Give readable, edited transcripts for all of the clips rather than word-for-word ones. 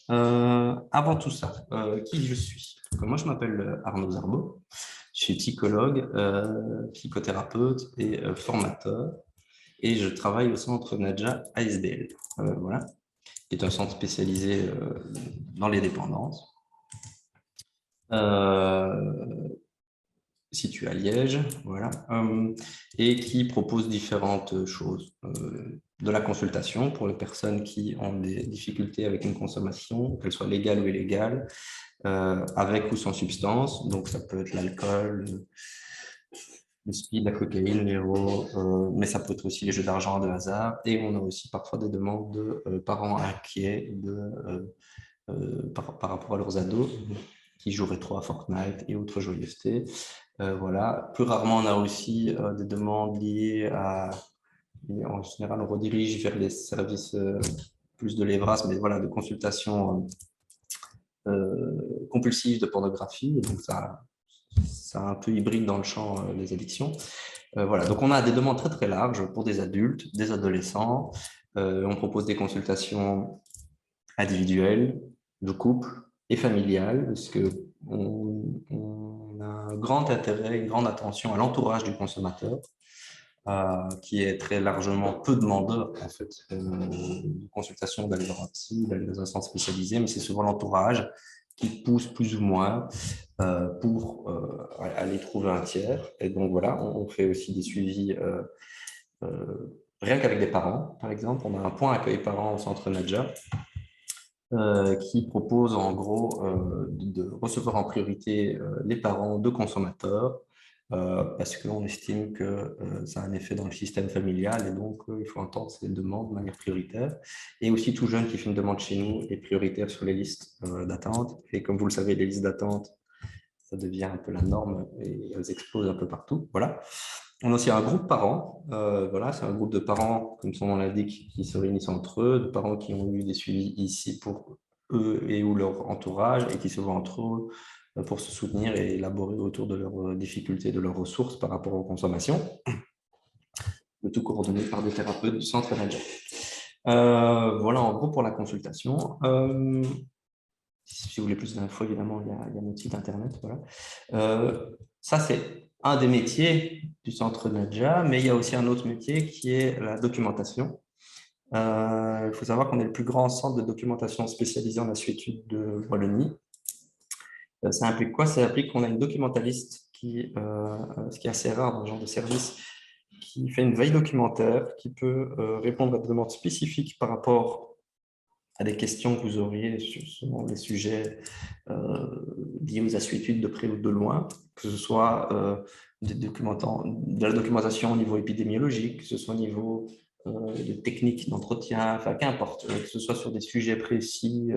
Avant tout ça, qui je suis? Donc, moi, je m'appelle Arnaud Zarbo. Je suis psychologue, psychothérapeute et formateur. Et je travaille au centre Nadja ASBL, voilà, qui est un centre spécialisé dans les dépendances, situé à Liège, voilà, et qui propose différentes choses. De la consultation pour les personnes qui ont des difficultés avec une consommation, qu'elle soit légale ou illégale, avec ou sans substance. Donc, ça peut être l'alcool, le speed, la cocaïne, l'héro, mais ça peut être aussi les jeux d'argent, de hasard. Et on a aussi parfois des demandes de parents inquiets par rapport à leurs ados qui joueraient trop à Fortnite et autres joyeusetés. Voilà. Plus rarement, on a aussi des demandes liées à... En général, on redirige vers les services plus de l'EVRAS, mais voilà, de consultation compulsive de pornographie. Et donc, ça un peu hybride dans le champ des addictions. Voilà, donc on a des demandes très très larges pour des adultes, des adolescents. On propose des consultations individuelles, de couple et familiales, parce que on a un grand intérêt, une grande attention à l'entourage du consommateur, qui est très largement peu demandeur en fait de consultation, d'aller voir un psy, d'aller dans un centre spécialisé, mais c'est souvent l'entourage qui pousse plus ou moins pour aller trouver un tiers. Et donc voilà, on fait aussi des suivis rien qu'avec des parents, par exemple. On a un point accueil parents au centre Nadja qui propose en gros de recevoir en priorité les parents de consommateurs parce qu'on estime que ça a un effet dans le système familial et donc il faut entendre ces demandes de manière prioritaire. Et aussi tout jeune qui fait une demande chez nous est prioritaire sur les listes d'attente. Et comme vous le savez, les listes d'attente, ça devient un peu la norme et elles explosent un peu partout. Voilà. On a aussi un groupe parents. Voilà, c'est un groupe de parents, comme son nom l'indique, qui se réunissent entre eux, de parents qui ont eu des suivis ici pour eux et ou leur entourage et qui se voient entre eux pour se soutenir et élaborer autour de leurs difficultés, de leurs ressources par rapport aux consommations. Le tout coordonné par des thérapeutes du centre Nadja. Voilà en gros pour la consultation. Si vous voulez plus d'infos, évidemment, il y a notre site internet. Voilà. Ça, c'est un des métiers du centre Nadja, mais il y a aussi un autre métier qui est la documentation. Il faut savoir qu'on est le plus grand centre de documentation spécialisé en assuétude de Wallonie. Ça implique quoi? Ça implique qu'on a une documentaliste ce qui est assez rare dans ce genre de service, qui fait une veille documentaire, qui peut répondre à des demandes spécifiques par rapport à des questions que vous auriez sur les sujets liés aux assuétudes de près ou de loin, que ce soit de la documentation au niveau épidémiologique, que ce soit au niveau de techniques d'entretien, enfin qu'importe, que ce soit sur des sujets précis,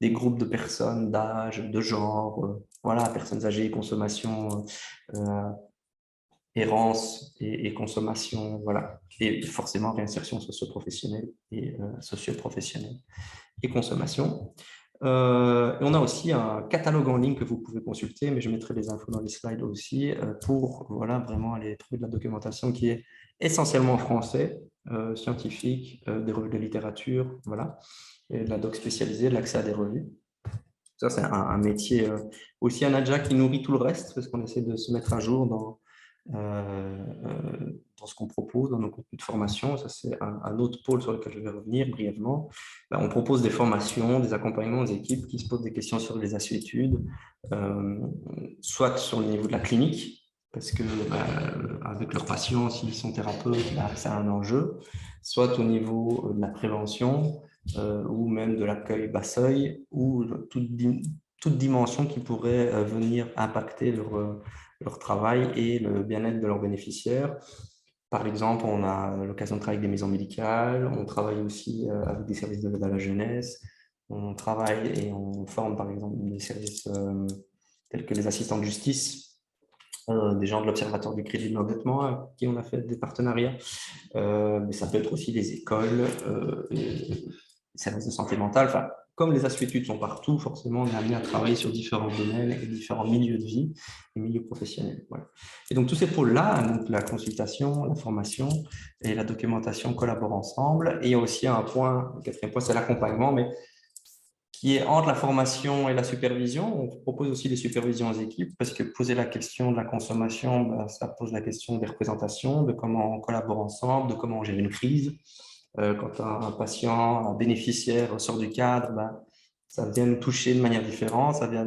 des groupes de personnes, d'âge, de genre, voilà, personnes âgées, consommation, errance et consommation, voilà, et forcément réinsertion socio-professionnelle et socio-professionnelle et consommation. Et on a aussi un catalogue en ligne que vous pouvez consulter, mais je mettrai les infos dans les slides aussi, pour voilà, vraiment aller trouver de la documentation qui est essentiellement en français, scientifique, des revues de littérature, voilà, et de la doc spécialisée, de l'accès à des revues. Ça, c'est un métier aussi à Nadja qui nourrit tout le reste, parce qu'on essaie de se mettre à jour dans ce qu'on propose, dans nos contenus de formation. Ça, c'est un autre pôle sur lequel je vais revenir brièvement. Là, on propose des formations, des accompagnements aux équipes qui se posent des questions sur les assuétudes, soit sur le niveau de la clinique, parce que avec leurs patients, s'ils sont thérapeutes, c'est un enjeu, soit au niveau de la prévention, ou même de l'accueil bas seuil, ou toute dimension qui pourrait venir impacter leur travail et le bien-être de leurs bénéficiaires. Par exemple, on a l'occasion de travailler avec des maisons médicales, on travaille aussi avec des services de l'aide à la jeunesse, on travaille et on forme par exemple des services tels que les assistants de justice, des gens de l'Observatoire du crédit de l'endettement avec qui on a fait des partenariats, mais ça peut être aussi des écoles, les services de santé mentale. Enfin, comme les assuétudes sont partout, forcément, on est amené à travailler sur différents domaines et différents milieux de vie et milieux professionnels. Voilà. Et donc, tous ces pôles-là, donc la consultation, la formation et la documentation collaborent ensemble. Et il y a aussi un point, le quatrième point, c'est l'accompagnement, mais qui est entre la formation et la supervision. On propose aussi des supervisions aux équipes parce que poser la question de la consommation, ben, ça pose la question des représentations, de comment on collabore ensemble, de comment on gère une crise. Quand un patient, un bénéficiaire sort du cadre, ben, ça vient nous toucher de manière différente, ça vient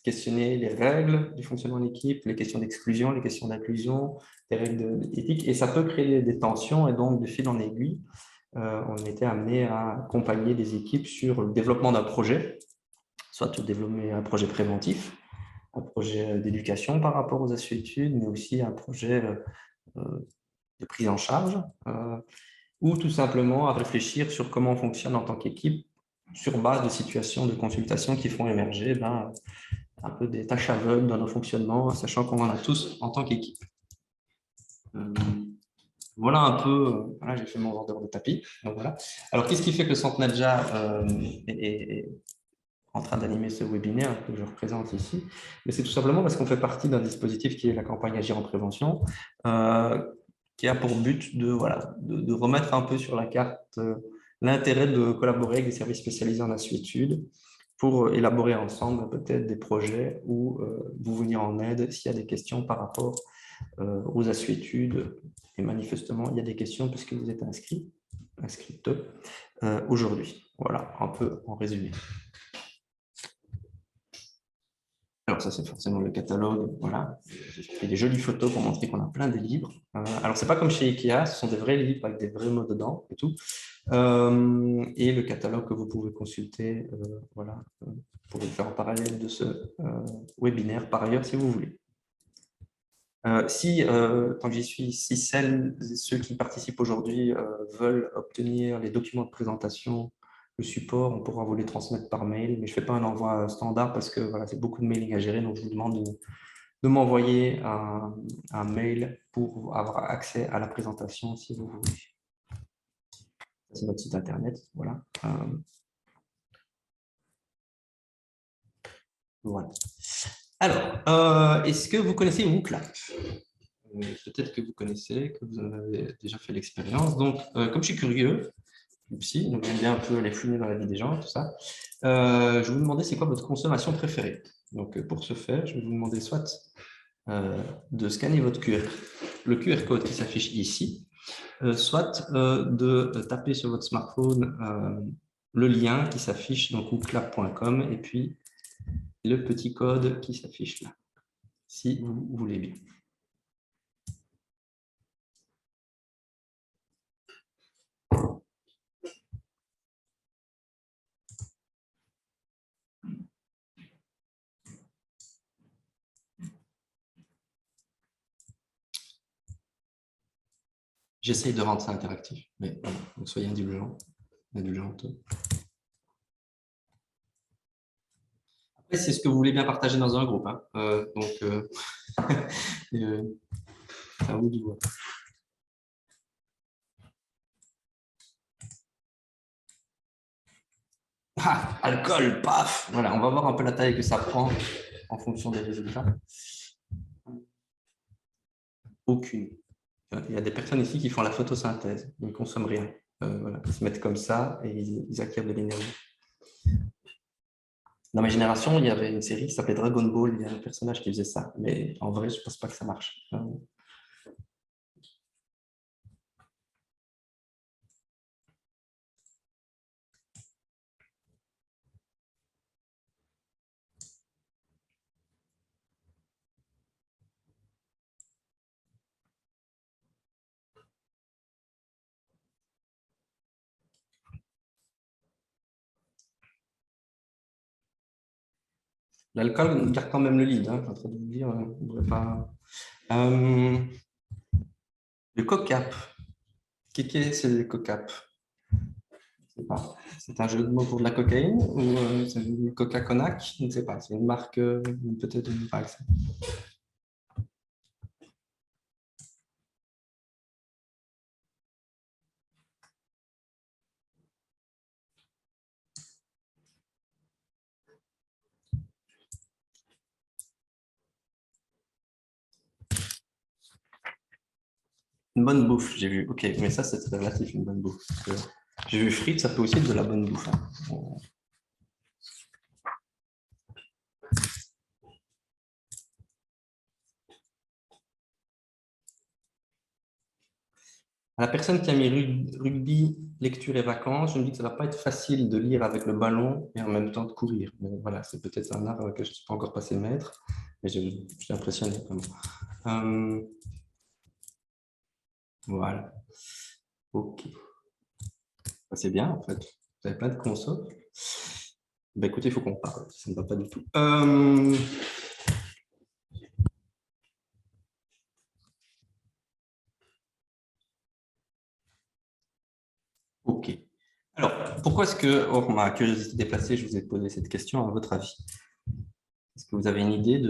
questionner les règles du fonctionnement de l'équipe, les questions d'exclusion, les questions d'inclusion, les règles d'éthique, et ça peut créer des tensions, et donc de fil en aiguille, on était amené à accompagner des équipes sur le développement d'un projet, soit développer un projet préventif, un projet d'éducation par rapport aux assuétudes, mais aussi un projet de prise en charge, ou tout simplement à réfléchir sur comment on fonctionne en tant qu'équipe sur base de situations de consultation qui font émerger un peu des tâches aveugles dans nos fonctionnements, sachant qu'on en a tous en tant qu'équipe. Voilà un peu, voilà, j'ai fait mon vendeur de tapis. Donc voilà. Alors, qu'est-ce qui fait que le Centre Nadja est en train d'animer ce webinaire que je représente ici? Mais c'est tout simplement parce qu'on fait partie d'un dispositif qui est la campagne Agir en prévention, qui a pour but voilà, de remettre un peu sur la carte l'intérêt de collaborer avec des services spécialisés en assuétude pour élaborer ensemble peut-être des projets ou vous venir en aide s'il y a des questions par rapport aux assuétudes. Et manifestement, il y a des questions puisque vous êtes inscrite aujourd'hui. Voilà, un peu en résumé. Alors ça, c'est forcément le catalogue. Voilà, j'ai fait des jolies photos pour montrer qu'on a plein de livres. Alors, c'est pas comme chez Ikea, ce sont des vrais livres avec des vrais mots dedans et tout. Et le catalogue que vous pouvez consulter, voilà, vous pouvez le faire en parallèle de ce webinaire par ailleurs si vous voulez. Tant que j'y suis, si celles et ceux qui participent aujourd'hui veulent obtenir les documents de présentation, le support, on pourra vous les transmettre par mail, mais je ne fais pas un envoi standard parce que voilà, c'est beaucoup de mailing à gérer, donc je vous demande de m'envoyer un mail pour avoir accès à la présentation si vous voulez. C'est notre site internet, voilà. Voilà. Alors, est-ce que vous connaissez WooClap? Peut-être que vous connaissez, que vous en avez déjà fait l'expérience. Donc, comme je suis curieux, donc j'aime bien un peu aller fouiner dans la vie des gens, tout ça, je vais vous demander c'est quoi votre consommation préférée. Donc, pour ce faire, je vais vous demander soit de scanner le QR code qui s'affiche ici, soit de taper sur votre smartphone le lien qui s'affiche, donc wooclap.com, et puis le petit code qui s'affiche là, si vous voulez bien. J'essaye de rendre ça interactif, mais voilà, donc soyez indulgents, indulgentes. Après, c'est ce que vous voulez bien partager dans un groupe. Hein. À vous de voir. Ah, alcool, paf. Voilà, on va voir un peu la taille que ça prend en fonction des résultats. Aucune. Il y a des personnes ici qui font la photosynthèse, ils ne consomment rien. Voilà. Ils se mettent comme ça et ils acquièrent de l'énergie. Dans ma génération, il y avait une série qui s'appelait Dragon Ball, il y a un personnage qui faisait ça, mais en vrai, je ne pense pas que ça marche. L'alcool garde quand même le lead, hein, je suis en train de vous dire, on ne devrait pas... le COCAP. Qu'est-ce que c'est le COCAP? Je ne sais pas. C'est un jeu de mots pour de la cocaïne ou c'est du Coca-Conac? Je ne sais pas. C'est une marque, peut-être une marque. Une bonne bouffe, j'ai vu. Ok, mais ça, c'est relatif, une bonne bouffe. J'ai vu frites, ça peut aussi être de la bonne bouffe. Hein. À la personne qui a mis rugby, lecture et vacances, je me dis que ça ne va pas être facile de lire avec le ballon et en même temps de courir. Mais voilà, c'est peut-être un art que je ne suis pas encore passé maître, mais je suis impressionné vraiment. Voilà. OK. C'est bien, en fait. Vous n'avez pas de console. Ben, écoutez, il faut qu'on parle. Ça ne va pas du tout. OK. Alors, pourquoi est-ce que, hors ma curiosité déplacée, je vous ai posé cette question, à votre avis? Est-ce que vous avez une idée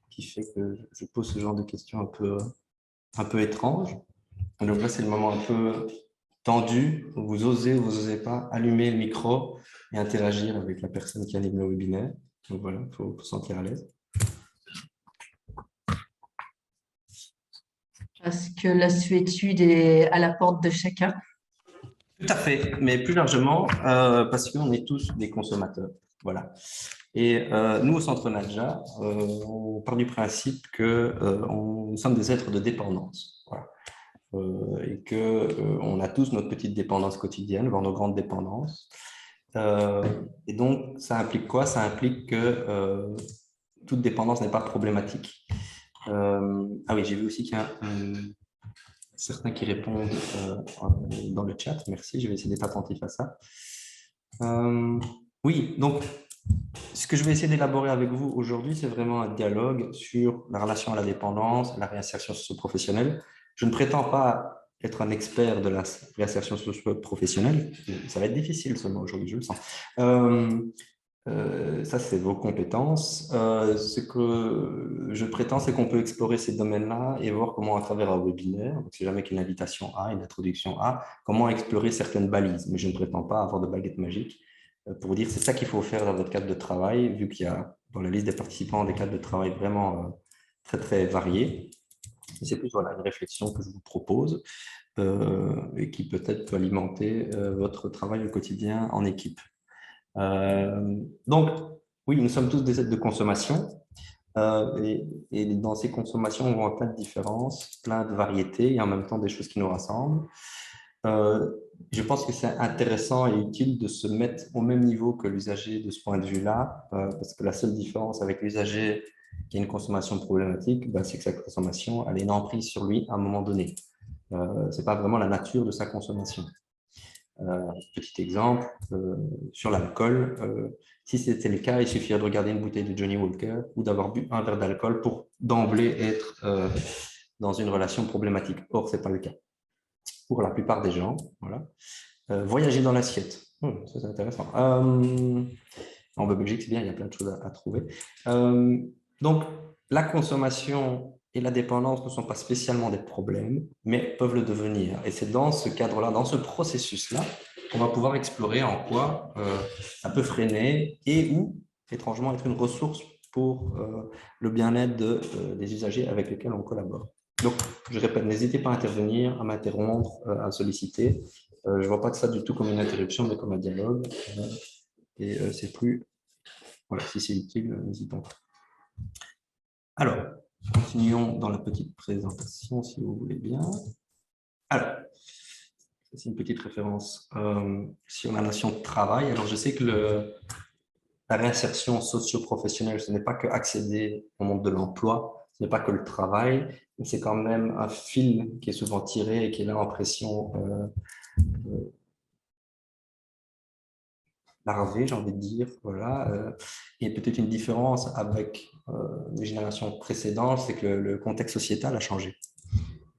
qui fait que je pose ce genre de questions un peu étranges? Donc là, c'est le moment un peu tendu, où vous osez ou vous n'osez pas allumer le micro et interagir avec la personne qui anime le webinaire. Donc voilà, il faut se sentir à l'aise. Parce que la suétude est à la porte de chacun. Tout à fait, mais plus largement, parce qu'on est tous des consommateurs. Voilà. Et nous, au Centre Nadja, on part du principe que nous sommes des êtres de dépendance. Voilà. Et qu'on a tous notre petite dépendance quotidienne, voire nos grandes dépendances. Et donc, ça implique quoi? Ça implique que toute dépendance n'est pas problématique. Ah oui, j'ai vu aussi qu'il y a certains qui répondent dans le chat. Merci, je vais essayer d'être attentif à ça. Oui, donc, ce que je vais essayer d'élaborer avec vous aujourd'hui, c'est vraiment un dialogue sur la relation à la dépendance, la réinsertion socio-professionnelle. Je ne prétends pas être un expert de la réinsertion socio-professionnelle. Ça va être difficile seulement aujourd'hui, je le sens. Ça, c'est vos compétences. Ce que je prétends, c'est qu'on peut explorer ces domaines-là et voir comment, à travers un webinaire, donc c'est jamais qu'une invitation à, une introduction à, comment explorer certaines balises. Mais je ne prétends pas avoir de baguette magique pour vous dire c'est ça qu'il faut faire dans votre cadre de travail, vu qu'il y a dans la liste des participants des cadres de travail vraiment très, très variés. C'est plus voilà, une réflexion que je vous propose et qui peut-être peut alimenter votre travail au quotidien en équipe. Donc, oui, nous sommes tous des êtres de consommation et dans ces consommations, on voit plein de différences, plein de variétés et en même temps des choses qui nous rassemblent. Je pense que c'est intéressant et utile de se mettre au même niveau que l'usager de ce point de vue-là, parce que la seule différence avec l'usager qui a une consommation problématique, c'est que sa consommation elle a une emprise sur lui à un moment donné. Ce n'est pas vraiment la nature de sa consommation. Petit exemple, sur l'alcool, si c'était le cas, il suffirait de regarder une bouteille de Johnny Walker ou d'avoir bu un verre d'alcool pour d'emblée être dans une relation problématique. Or, ce n'est pas le cas pour la plupart des gens. Voilà. Voyager dans l'assiette, ça c'est intéressant. En Belgique, c'est bien, il y a plein de choses à trouver. Donc, la consommation et la dépendance ne sont pas spécialement des problèmes, mais peuvent le devenir. Et c'est dans ce cadre-là, dans ce processus-là, qu'on va pouvoir explorer en quoi ça peut freiner et ou, étrangement, être une ressource pour le bien-être des usagers avec lesquels on collabore. Donc, je répète, n'hésitez pas à intervenir, à m'interrompre, à me solliciter. Je ne vois pas que ça du tout comme une interruption, mais comme un dialogue. Et c'est plus... Voilà, si c'est utile, n'hésitons pas. Alors, continuons dans la petite présentation, si vous voulez bien. Alors, c'est une petite référence sur la notion de travail. Alors, je sais que la réinsertion socio-professionnelle, ce n'est pas que accéder au monde de l'emploi, ce n'est pas que le travail, mais c'est quand même un fil qui est souvent tiré et qui est là en pression larvée, j'ai envie de dire. Voilà. Et peut-être une différence avec les générations précédentes, c'est que le contexte sociétal a changé.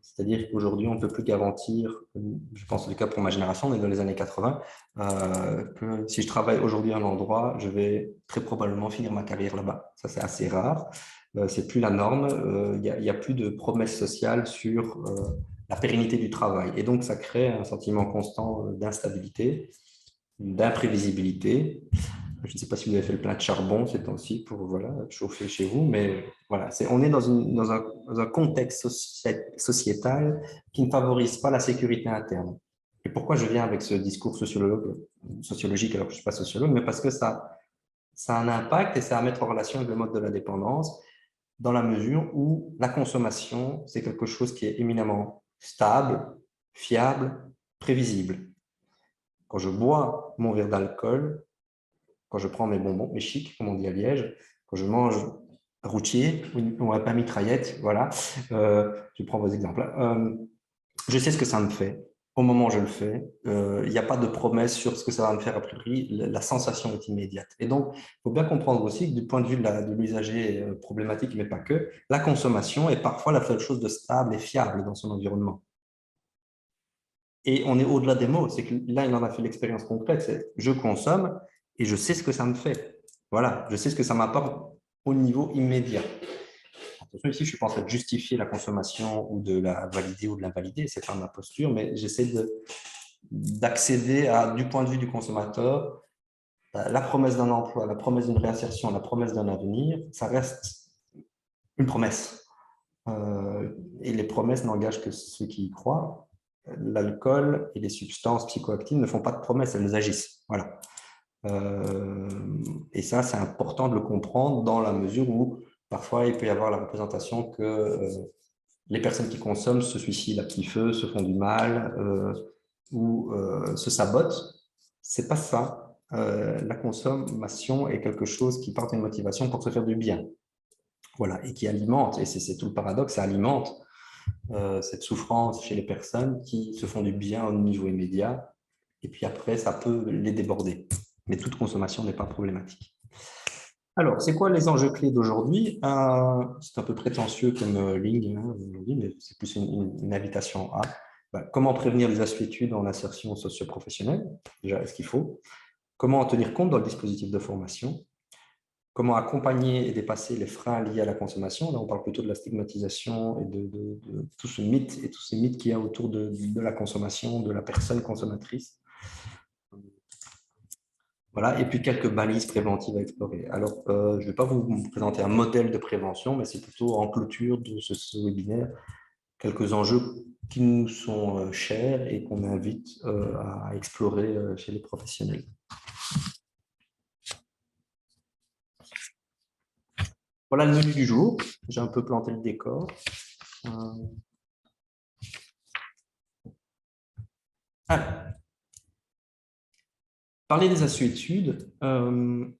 C'est-à-dire qu'aujourd'hui, on ne peut plus garantir, je pense que c'est le cas pour ma génération, on est dans les années 80, que si je travaille aujourd'hui à un endroit, je vais très probablement finir ma carrière là-bas. Ça, c'est assez rare. C'est plus la norme. Il n'y a plus de promesses sociales sur la pérennité du travail. Et donc, ça crée un sentiment constant d'instabilité, d'imprévisibilité. Je ne sais pas si vous avez fait le plein de charbon ces temps-ci pour voilà, chauffer chez vous, mais voilà, on est dans un contexte sociétal qui ne favorise pas la sécurité interne. Et pourquoi je viens avec ce discours sociologique alors que je ne suis pas sociologue, mais parce que ça a un impact et ça a à mettre en relation avec le mode de la dépendance dans la mesure où la consommation, c'est quelque chose qui est éminemment stable, fiable, prévisible. Quand je bois mon verre d'alcool, quand je prends mes bonbons, mes chics, comme on dit à Liège, quand je mange routier, ou pas mitraillette, voilà, je prends vos exemples. Je sais ce que ça me fait. Au moment où je le fais, il n'y a pas de promesse sur ce que ça va me faire a priori. La sensation est immédiate. Et donc, il faut bien comprendre aussi que du point de vue de l'usager problématique, mais pas que, la consommation est parfois la seule chose de stable et fiable dans son environnement. Et on est au-delà des mots. C'est que là, il en a fait l'expérience concrète. C'est je consomme et je sais ce que ça me fait. Voilà, je sais ce que ça m'apporte au niveau immédiat. Attention, ici, je ne suis pas en train de justifier la consommation ou de la valider ou de l'invalider, ce n'est pas ma posture, mais j'essaie d'accéder à, du point de vue du consommateur, la promesse d'un emploi, la promesse d'une réinsertion, la promesse d'un avenir, ça reste une promesse. Et les promesses n'engagent que ceux qui y croient. L'alcool et les substances psychoactives ne font pas de promesses, elles agissent. Voilà. Et ça, c'est important de le comprendre dans la mesure où parfois il peut y avoir la représentation que les personnes qui consomment se suicident à petit feu, se font du mal ou se sabotent. C'est pas ça. La consommation est quelque chose qui part d'une motivation pour se faire du bien. Voilà, et qui alimente, et c'est tout le paradoxe, ça alimente cette souffrance chez les personnes qui se font du bien au niveau immédiat, et puis après, ça peut les déborder. Mais toute consommation n'est pas problématique. Alors, c'est quoi les enjeux clés d'aujourd'hui? C'est un peu prétentieux comme ligne aujourd'hui, mais c'est plus une invitation à comment prévenir les assuétudes en insertion socio-professionnelle. Déjà, est-ce qu'il faut? Comment en tenir compte dans le dispositif de formation? Comment accompagner et dépasser les freins liés à la consommation? Là, on parle plutôt de la stigmatisation et de tout ce mythe et tous ces mythes qu'il y a autour de la consommation, de la personne consommatrice. Voilà, et puis quelques balises préventives à explorer. Alors, je ne vais pas vous présenter un modèle de prévention, mais c'est plutôt en clôture de ce webinaire, quelques enjeux qui nous sont chers et qu'on invite à explorer chez les professionnels. Voilà le menu du jour. J'ai un peu planté le décor. Alors, parler des assuétudes,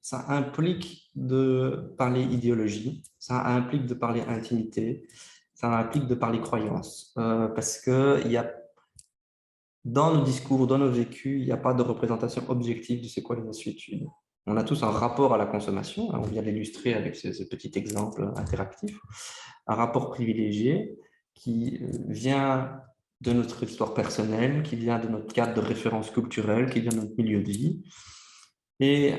ça implique de parler idéologie, ça implique de parler intimité, ça implique de parler croyance, parce que dans nos discours, dans nos vécus, il n'y a pas de représentation objective de c'est quoi les assuétudes. On a tous un rapport à la consommation, on vient l'illustrer avec ce petit exemple interactif, un rapport privilégié qui vient de notre histoire personnelle, qui vient de notre cadre de référence culturelle, qui vient de notre milieu de vie. Et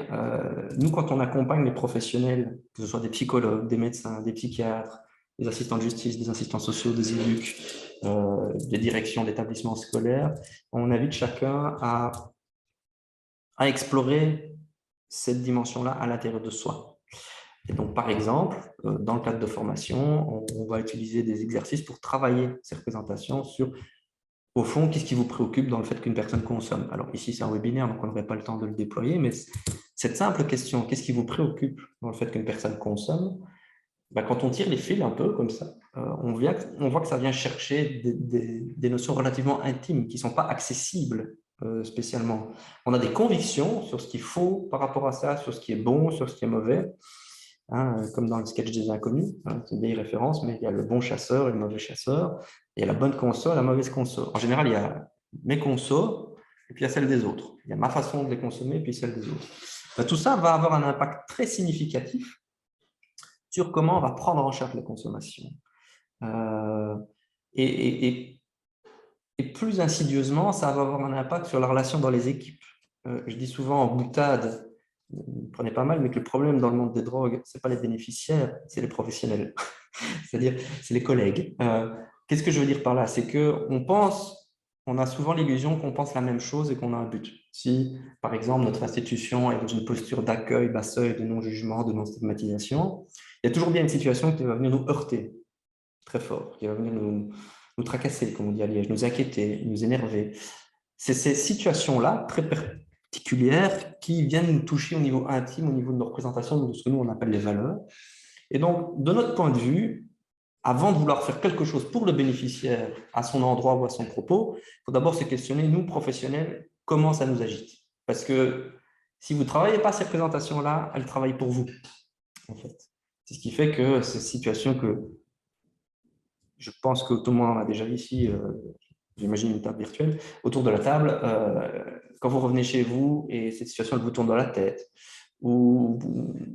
nous, quand on accompagne les professionnels, que ce soit des psychologues, des médecins, des psychiatres, des assistants de justice, des assistants sociaux, des éducs, des directions d'établissements scolaires, on invite chacun à explorer cette dimension-là à l'intérieur de soi. Et donc, par exemple, dans le cadre de formation, on va utiliser des exercices pour travailler ces représentations sur, au fond, qu'est-ce qui vous préoccupe dans le fait qu'une personne consomme? Alors ici, c'est un webinaire, donc on n'aurait pas le temps de le déployer, mais cette simple question, qu'est-ce qui vous préoccupe dans le fait qu'une personne consomme? Quand on tire les fils un peu comme ça, on voit que ça vient chercher des notions relativement intimes qui ne sont pas accessibles spécialement. On a des convictions sur ce qu'il faut par rapport à ça, sur ce qui est bon, sur ce qui est mauvais, hein, comme dans le sketch des inconnus, hein, c'est une vieille référence, mais il y a le bon chasseur et le mauvais chasseur, il y a la bonne conso et la mauvaise conso. En général, il y a mes consos et puis il y a celle des autres. Il y a ma façon de les consommer et puis celle des autres. Tout ça va avoir un impact très significatif sur comment on va prendre en charge la consommation. Et plus insidieusement, ça va avoir un impact sur la relation dans les équipes. Je dis souvent en boutade, vous prenez pas mal, mais que le problème dans le monde des drogues, ce n'est pas les bénéficiaires, c'est les professionnels. C'est-à-dire, c'est les collègues. Qu'est-ce que je veux dire par là? C'est on a souvent l'illusion qu'on pense la même chose et qu'on a un but. Si, par exemple, notre institution est dans une posture d'accueil, bas seuil, de non-jugement, de non-stigmatisation, il y a toujours bien une situation qui va venir nous heurter très fort, qui va venir nous tracasser, comme on dit à Liège, nous inquiéter, nous énerver. C'est ces situations-là, très particulières, qui viennent nous toucher au niveau intime, au niveau de nos représentations, de ce que nous, on appelle les valeurs. Et donc, de notre point de vue, avant de vouloir faire quelque chose pour le bénéficiaire à son endroit ou à son propos, il faut d'abord se questionner, nous, professionnels, comment ça nous agite. Parce que si vous ne travaillez pas ces représentations-là, elles travaillent pour vous, en fait. C'est ce qui fait que ces situations que je pense que tout le monde en a déjà vu ici, j'imagine une table virtuelle, autour de la table, quand vous revenez chez vous et cette situation elle vous tourne dans la tête, ou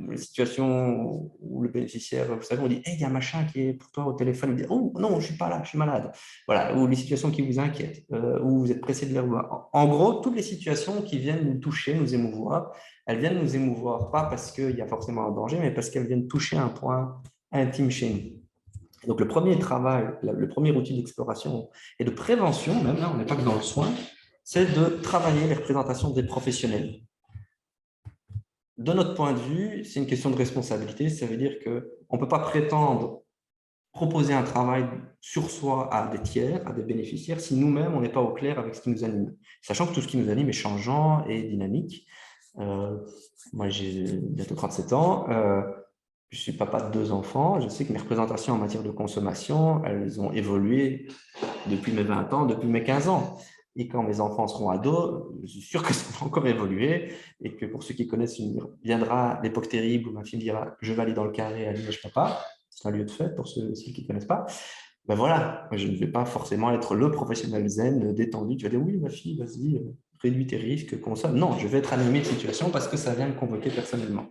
les situations où le bénéficiaire, vous savez, on dit, hey, il y a un machin qui est pour toi au téléphone, il dit, oh non, je ne suis pas là, je suis malade. Voilà, ou les situations qui vous inquiètent, où vous êtes pressé de les revoir. En gros, toutes les situations qui viennent nous toucher, nous émouvoir, elles viennent nous émouvoir, pas parce qu'il y a forcément un danger, mais parce qu'elles viennent toucher un point intime chez nous. Donc, le premier travail, le premier outil d'exploration et de prévention, même là, on n'est pas que dans le soin, c'est de travailler les représentations des professionnels. De notre point de vue, c'est une question de responsabilité. Ça veut dire qu'on ne peut pas prétendre proposer un travail sur soi à des tiers, à des bénéficiaires, si nous-mêmes, on n'est pas au clair avec ce qui nous anime. Sachant que tout ce qui nous anime est changeant et dynamique. Moi, j'ai bientôt 37 ans. Je suis papa de 2 enfants. Je sais que mes représentations en matière de consommation, elles ont évolué depuis mes 20 ans, depuis mes 15 ans. Et quand mes enfants seront ados, je suis sûr que ça va encore évoluer et que pour ceux qui connaissent, viendra l'époque terrible où ma fille me dira « je vais aller dans le carré à l'image papa ». C'est un lieu de fête pour ceux qui ne connaissent pas. Ben voilà, je ne vais pas forcément être le professionnel zen, détendu, qui va dire « oui, ma fille, vas-y, réduis tes risques, consomme ». Non, je vais être animé de situation parce que ça vient me convoquer personnellement.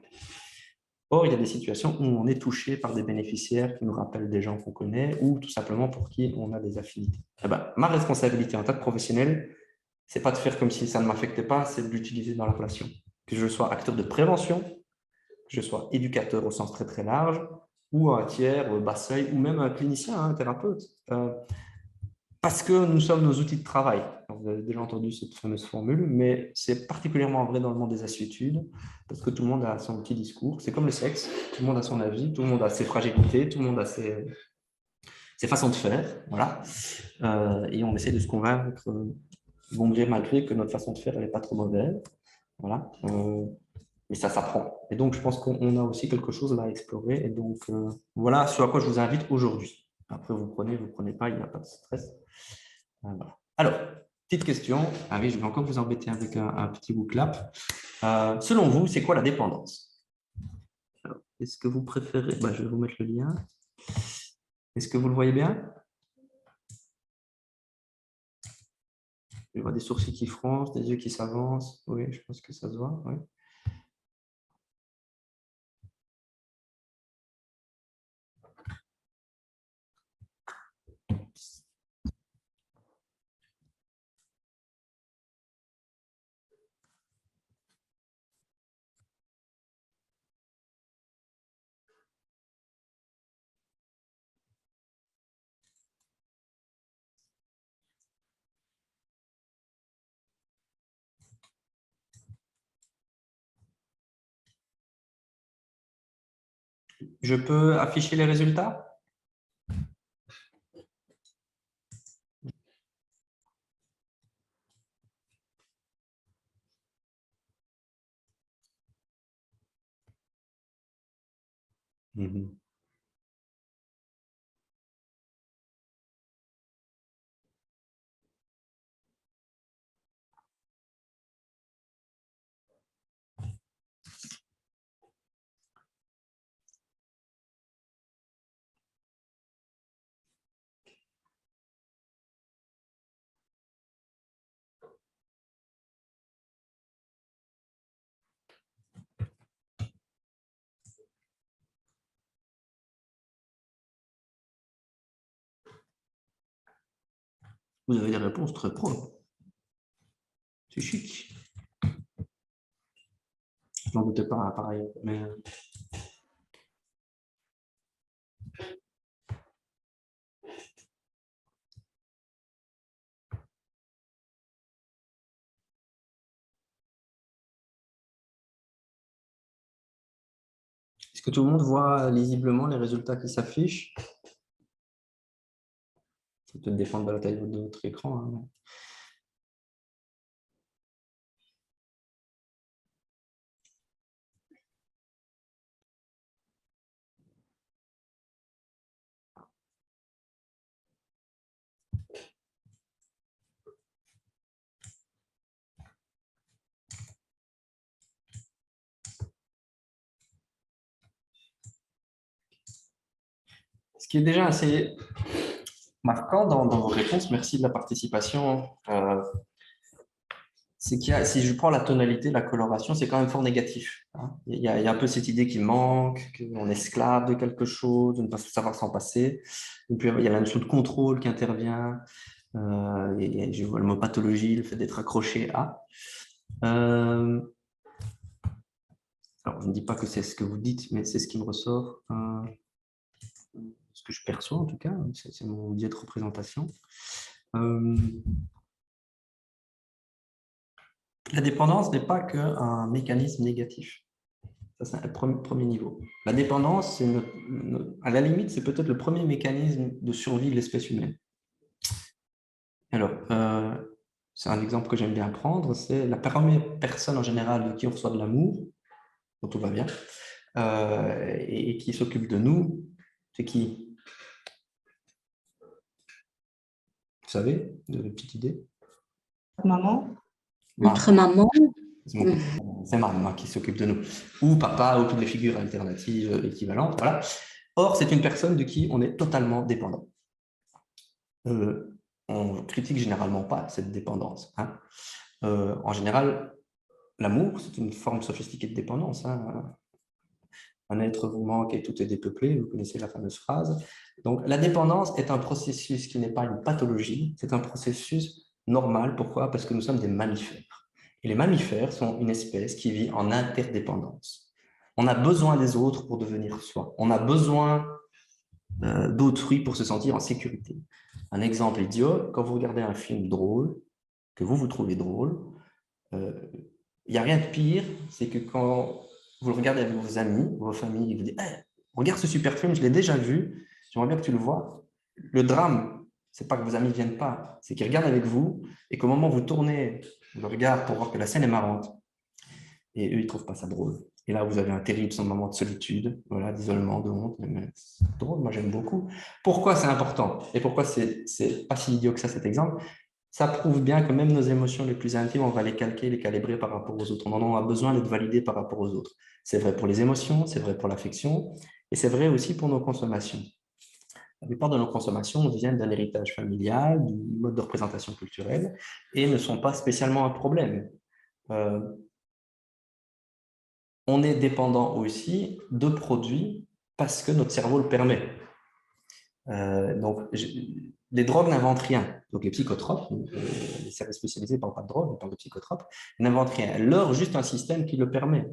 Or, il y a des situations où on est touché par des bénéficiaires qui nous rappellent des gens qu'on connaît ou tout simplement pour qui on a des affinités. Eh ben, ma responsabilité en tant que professionnel, c'est pas de faire comme si ça ne m'affectait pas, c'est de l'utiliser dans la relation. Que je sois acteur de prévention, que je sois éducateur au sens très très large, ou un tiers, bas seuil, ou même un clinicien, un thérapeute. Parce que nous sommes nos outils de travail. Vous avez déjà entendu cette fameuse formule, mais c'est particulièrement vrai dans le monde des lassitudes, parce que tout le monde a son petit discours. C'est comme le sexe, tout le monde a son avis, tout le monde a ses fragilités, tout le monde a ses façons de faire. Voilà. Et on essaie de se convaincre, bon gré mal gré, que notre façon de faire, elle n'est pas trop mauvaise. Voilà. Mais ça s'apprend. Et donc, je pense qu'on a aussi quelque chose là à explorer. Et donc, voilà ce à quoi je vous invite aujourd'hui. Après, vous prenez pas, il n'y a pas de stress. Voilà. Alors, petite question. Ah oui, je vais encore vous embêter avec un petit bouclap. Selon vous, c'est quoi la dépendance? Est-ce que vous préférez... Bah, je vais vous mettre le lien. Est-ce que vous le voyez bien? Je vois des sourcils qui froncent, des yeux qui s'avancent. Oui, je pense que ça se voit. Oui. Je peux afficher les résultats? Mhm. Vous avez des réponses très propres. C'est chic. Je n'en doutais pas, pareil. Mais... Est-ce que tout le monde voit lisiblement les résultats qui s'affichent? Ça peut dépendre de la taille de votre écran. Hein. Ce qui est déjà assez marquant dans vos réponses, merci de la participation, c'est qu'il y a, si je prends la tonalité, la coloration, c'est quand même fort négatif. Hein. Il y a un peu cette idée qui manque, qu'on est esclave de quelque chose, de ne pas savoir s'en passer. Et puis, il y a la notion de contrôle qui intervient. Et je vois le mot pathologie, le fait d'être accroché à. Alors, je ne dis pas que c'est ce que vous dites, mais c'est ce qui me ressort, ce que je perçois en tout cas, c'est mon biais de représentation. La dépendance n'est pas qu'un mécanisme négatif. Ça, c'est un premier niveau. La dépendance, à la limite, c'est peut-être le premier mécanisme de survie de l'espèce humaine. Alors, c'est un exemple que j'aime bien prendre, c'est la première personne en général de qui on reçoit de l'amour, dont tout va bien, et qui s'occupe de nous, c'est qui? Vous savez, de petite idée? Maman, Notre maman, C'est maman qui s'occupe de nous. Ou papa, ou toutes les figures alternatives équivalentes. Voilà. Or, c'est une personne de qui on est totalement dépendant. On critique généralement pas cette dépendance. Hein. En général, l'amour, c'est une forme sophistiquée de dépendance. Hein. Un être vous manque et tout est dépeuplé, vous connaissez la fameuse phrase. Donc, la dépendance est un processus qui n'est pas une pathologie, c'est un processus normal. Pourquoi? Parce que nous sommes des mammifères. Et les mammifères sont une espèce qui vit en interdépendance. On a besoin des autres pour devenir soi. On a besoin d'autrui pour se sentir en sécurité. Un exemple idiot, quand vous regardez un film drôle, que vous trouvez drôle, il n'y a rien de pire, c'est que quand vous le regardez avec vos amis, vos familles, vous dites hey, « Regarde ce super film, je l'ai déjà vu, j'aimerais bien que tu le vois. » Le drame, c'est pas que vos amis ne viennent pas, c'est qu'ils regardent avec vous et qu'au moment où vous tournez le regard pour voir que la scène est marrante, et eux, ils ne trouvent pas ça drôle. Et là, vous avez un terrible moment de solitude, voilà, d'isolement, de honte. Mais c'est drôle, moi j'aime beaucoup. Pourquoi c'est important? Et pourquoi c'est pas si idiot que ça, cet exemple? Ça prouve bien que même nos émotions les plus intimes, on va les calquer, les calibrer par rapport aux autres. On en a besoin d'être validé par rapport aux autres. C'est vrai pour les émotions, c'est vrai pour l'affection, et c'est vrai aussi pour nos consommations. La plupart de nos consommations viennent d'un héritage familial, du mode de représentation culturelle, et ne sont pas spécialement un problème. On est dépendant aussi de produits parce que notre cerveau le permet. Donc, les drogues n'inventent rien. Donc, les psychotropes, les services spécialisés ne parlent pas de drogue, ils parlent de psychotropes, ils n'inventent rien. Elles leur juste un système qui le permet.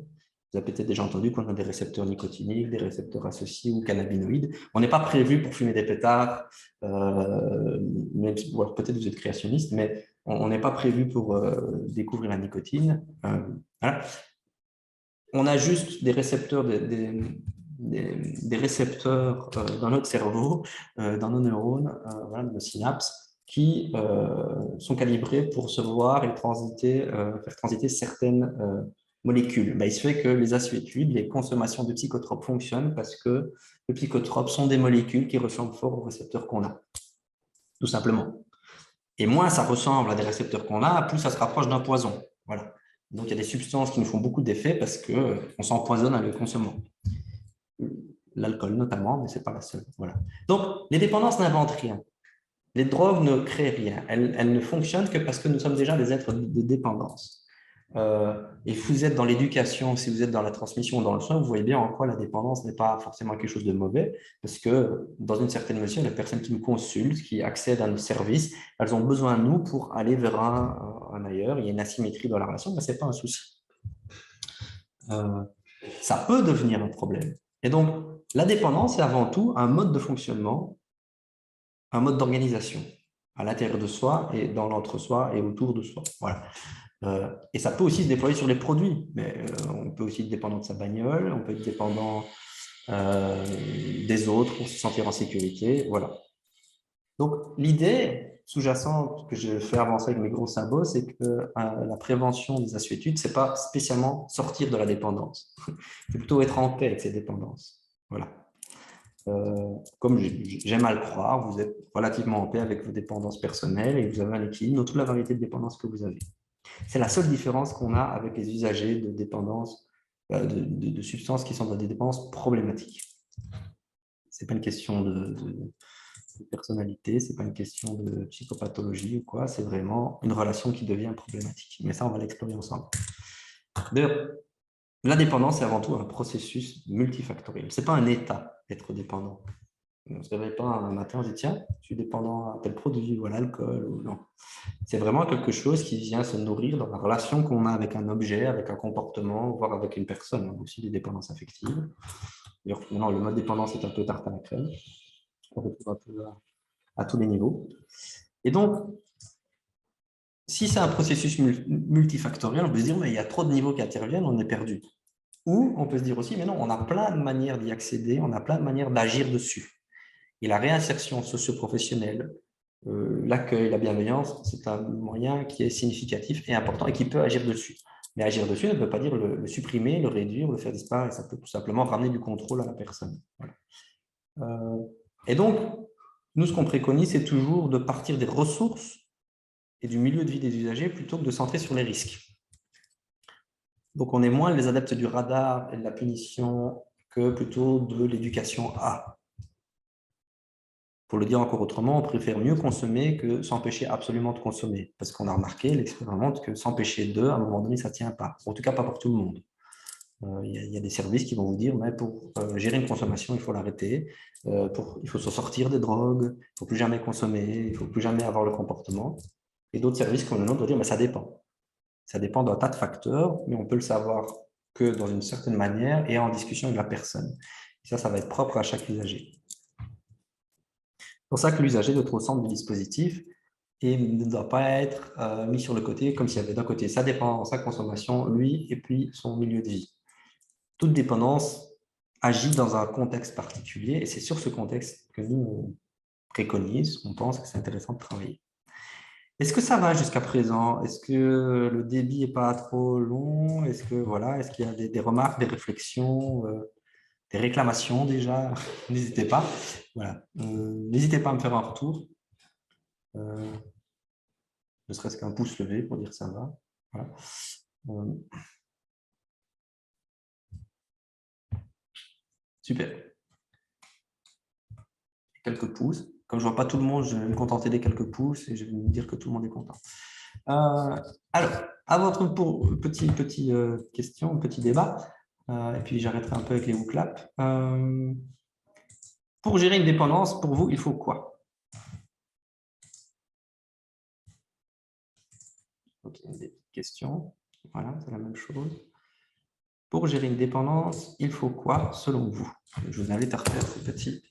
Vous avez peut-être déjà entendu qu'on a des récepteurs nicotiniques, des récepteurs associés ou cannabinoïdes. On n'est pas prévu pour fumer des pétards, même si peut-être vous êtes créationniste, mais on n'est pas prévu pour découvrir la nicotine. Voilà. On a juste des récepteurs, des récepteurs dans notre cerveau, dans nos neurones, voilà, nos synapses, qui sont calibrés pour recevoir et faire transiter certaines molécules. Ben, il se fait que les aciétudes, les consommations de psychotropes fonctionnent parce que les psychotropes sont des molécules qui ressemblent fort aux récepteurs qu'on a, tout simplement. Et moins ça ressemble à des récepteurs qu'on a, plus ça se rapproche d'un poison. Voilà. Donc, il y a des substances qui nous font beaucoup d'effets parce qu'on s'empoisonne en les consommant. L'alcool notamment, mais ce n'est pas la seule. Voilà. Donc, les dépendances n'inventent rien. Les drogues ne créent rien. Elles ne fonctionnent que parce que nous sommes déjà des êtres de dépendance. Et si vous êtes dans l'éducation, si vous êtes dans la transmission, dans le soin, vous voyez bien en quoi la dépendance n'est pas forcément quelque chose de mauvais, parce que dans une certaine mesure, les personnes qui nous consultent, qui accèdent à nos services, elles ont besoin de nous pour aller vers un ailleurs. Il y a une asymétrie dans la relation, mais ce n'est pas un souci. Ça peut devenir un problème. Et donc, la dépendance est avant tout un mode de fonctionnement, un mode d'organisation à l'intérieur de soi et dans l'entre-soi et autour de soi. Voilà. Et ça peut aussi se déployer sur les produits, mais on peut aussi être dépendant de sa bagnole, on peut être dépendant des autres pour se sentir en sécurité. Voilà. Donc, l'idée sous-jacente que je fais avancer avec mes gros sabots, c'est que la prévention des assuétudes, ce n'est pas spécialement sortir de la dépendance. C'est plutôt être en paix avec ces dépendances. Voilà. Comme j'aime à le croire, vous êtes relativement en paix avec vos dépendances personnelles et vous avez un équilibre dans toute la variété de dépendances que vous avez. C'est la seule différence qu'on a avec les usagers de dépendance, de substances qui sont dans des dépendances problématiques. C'est pas une question de personnalité, c'est pas une question de psychopathologie ou quoi, c'est vraiment une relation qui devient problématique. Mais ça, on va l'explorer ensemble. D'ailleurs, la dépendance, c'est avant tout un processus multifactoriel. C'est pas un état d'être dépendant. On ne se réveille pas un matin, on se dit tiens, je suis dépendant à tel produit ou à l'alcool. Ou non. C'est vraiment quelque chose qui vient se nourrir dans la relation qu'on a avec un objet, avec un comportement, voire avec une personne. On a aussi des dépendances affectives. D'ailleurs, maintenant, le mode dépendance est un peu tarte à la crème. On retrouve un peu à tous les niveaux. Et donc, si c'est un processus multifactoriel, on peut se dire mais il y a trop de niveaux qui interviennent, on est perdu. Ou on peut se dire aussi, mais non, on a plein de manières d'y accéder, on a plein de manières d'agir dessus. Et la réinsertion socio-professionnelle, l'accueil, la bienveillance, c'est un moyen qui est significatif et important et qui peut agir dessus. Mais agir dessus ne veut pas dire le supprimer, le réduire, le faire disparaître. Ça peut tout simplement ramener du contrôle à la personne. Voilà. Et donc, nous, ce qu'on préconise, c'est toujours de partir des ressources et du milieu de vie des usagers plutôt que de centrer sur les risques. Donc, on est moins les adeptes du radar et de la punition que plutôt de l'éducation à. Pour le dire encore autrement, on préfère mieux consommer que s'empêcher absolument de consommer. Parce qu'on a remarqué, l'expérience montre que s'empêcher de, à un moment donné, ça ne tient pas. En tout cas, pas pour tout le monde. Il y a des services qui vont vous dire, mais pour gérer une consommation, il faut l'arrêter. Il faut se sortir des drogues, il ne faut plus jamais consommer, il ne faut plus jamais avoir le comportement. Et d'autres services comme le nôtre vont dire, mais ça dépend. Ça dépend d'un tas de facteurs, mais on peut le savoir que dans une certaine manière et en discussion avec la personne. Et ça va être propre à chaque usager. C'est pour ça que l'usager doit être au centre du dispositif et ne doit pas être mis sur le côté comme s'il y avait d'un côté sa dépendance, sa consommation, lui, et puis son milieu de vie. Toute dépendance agit dans un contexte particulier et c'est sur ce contexte que nous on préconise, on pense que c'est intéressant de travailler. Est-ce que ça va jusqu'à présent? Est-ce que le débit n'est pas trop long? Est-ce qu'il y a des remarques, des réflexions, des réclamations déjà? N'hésitez pas. Voilà. N'hésitez pas à me faire un retour. Ne serait-ce qu'un pouce levé pour dire ça va. Voilà. Super. Quelques pouces. Comme je ne vois pas tout le monde, je vais me contenter des quelques pouces et je vais me dire que tout le monde est content. Alors, à votre petit question, petit débat, et puis j'arrêterai un peu avec les WooClap. Pour gérer une dépendance, pour vous, il faut quoi? Ok, des petites questions. Voilà, c'est la même chose. Pour gérer une dépendance, il faut quoi selon vous? Je vous invite à refaire ces petits.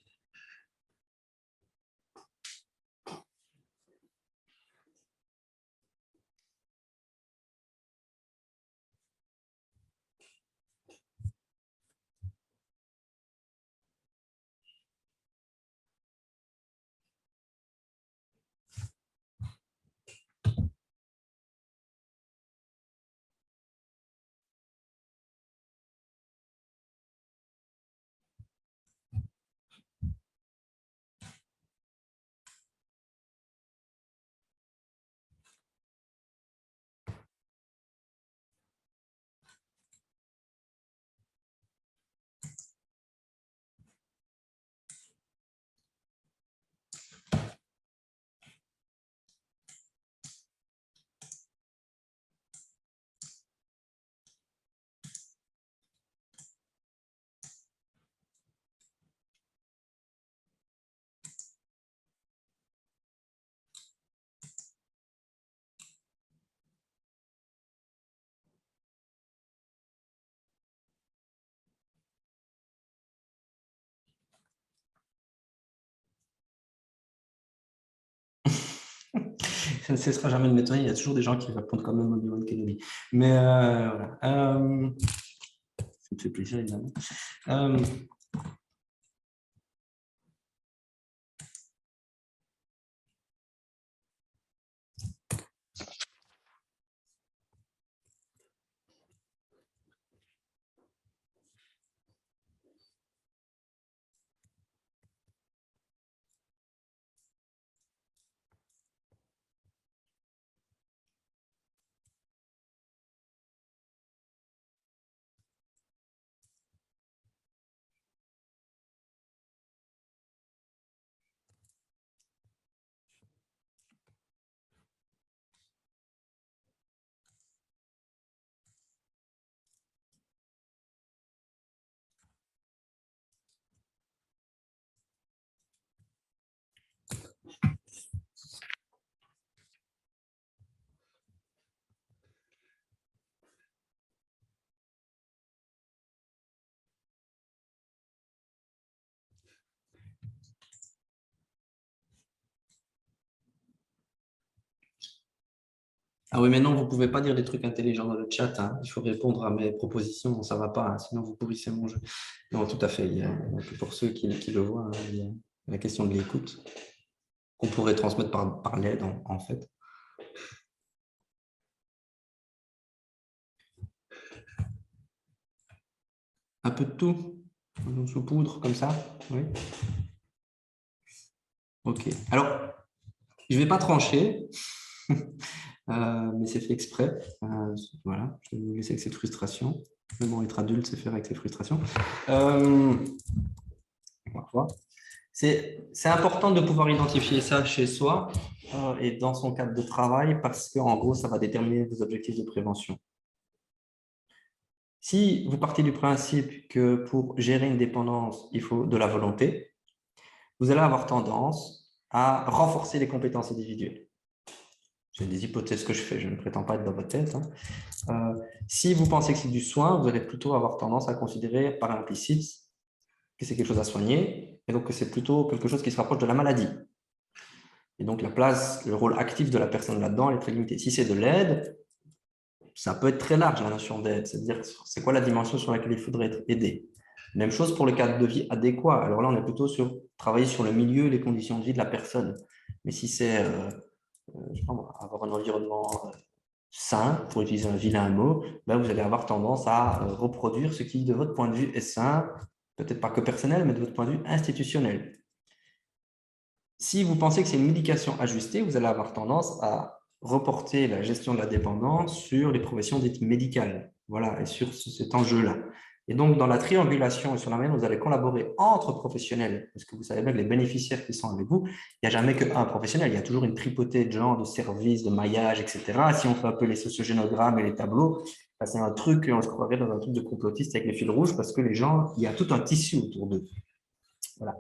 Ça ne cessera jamais de m'étonner, il y a toujours des gens qui répondent quand même au niveau de Kenobi. Mais voilà. Ça me fait plaisir, évidemment. Ah oui, mais non, vous ne pouvez pas dire des trucs intelligents dans le chat, hein. Il faut répondre à mes propositions, ça ne va pas, hein, sinon vous pourrissez mon jeu. Non, tout à fait. Pour ceux qui le voient, hein, il y a la question de l'écoute qu'on pourrait transmettre par l'aide, en fait. Un peu de tout, sous poudre, comme ça. Oui. OK. Alors, je ne vais pas trancher, mais c'est fait exprès. Voilà, je vais vous laisser avec cette frustration. Mais bon, être adulte, c'est faire avec ses frustrations. On va voir. C'est important de pouvoir identifier ça chez soi et dans son cadre de travail parce qu'en gros, ça va déterminer vos objectifs de prévention. Si vous partez du principe que pour gérer une dépendance, il faut de la volonté, vous allez avoir tendance à renforcer les compétences individuelles. J'ai des hypothèses que je fais, je ne prétends pas être dans votre tête. Si vous pensez que c'est du soin, vous allez plutôt avoir tendance à considérer par implicite que c'est quelque chose à soigner, et donc que c'est plutôt quelque chose qui se rapproche de la maladie. Et donc la place, le rôle actif de la personne là-dedans est très limité. Si c'est de l'aide, ça peut être très large la notion d'aide, c'est-à-dire c'est quoi la dimension sur laquelle il faudrait être aidé. Même chose pour le cadre de vie adéquat. Alors là, on est plutôt sur travailler sur le milieu, les conditions de vie de la personne. Mais si c'est avoir un environnement sain, pour utiliser un vilain mot, ben vous allez avoir tendance à reproduire ce qui, de votre point de vue, est sain, peut-être pas que personnel, mais de votre point de vue institutionnel. Si vous pensez que c'est une médication ajustée, vous allez avoir tendance à reporter la gestion de la dépendance sur les professions dites médicales. Voilà, et sur cet enjeu-là. Et donc, dans la triangulation et sur la manière dont vous allez collaborer entre professionnels, parce que vous savez bien que les bénéficiaires qui sont avec vous, il n'y a jamais qu'un professionnel, il y a toujours une tripotée de gens, de services, de maillage, etc. Si on fait un peu les sociogénogrammes et les tableaux, c'est un truc, on se croirait dans un truc de complotiste avec les fils rouges, parce que les gens, il y a tout un tissu autour d'eux. Voilà.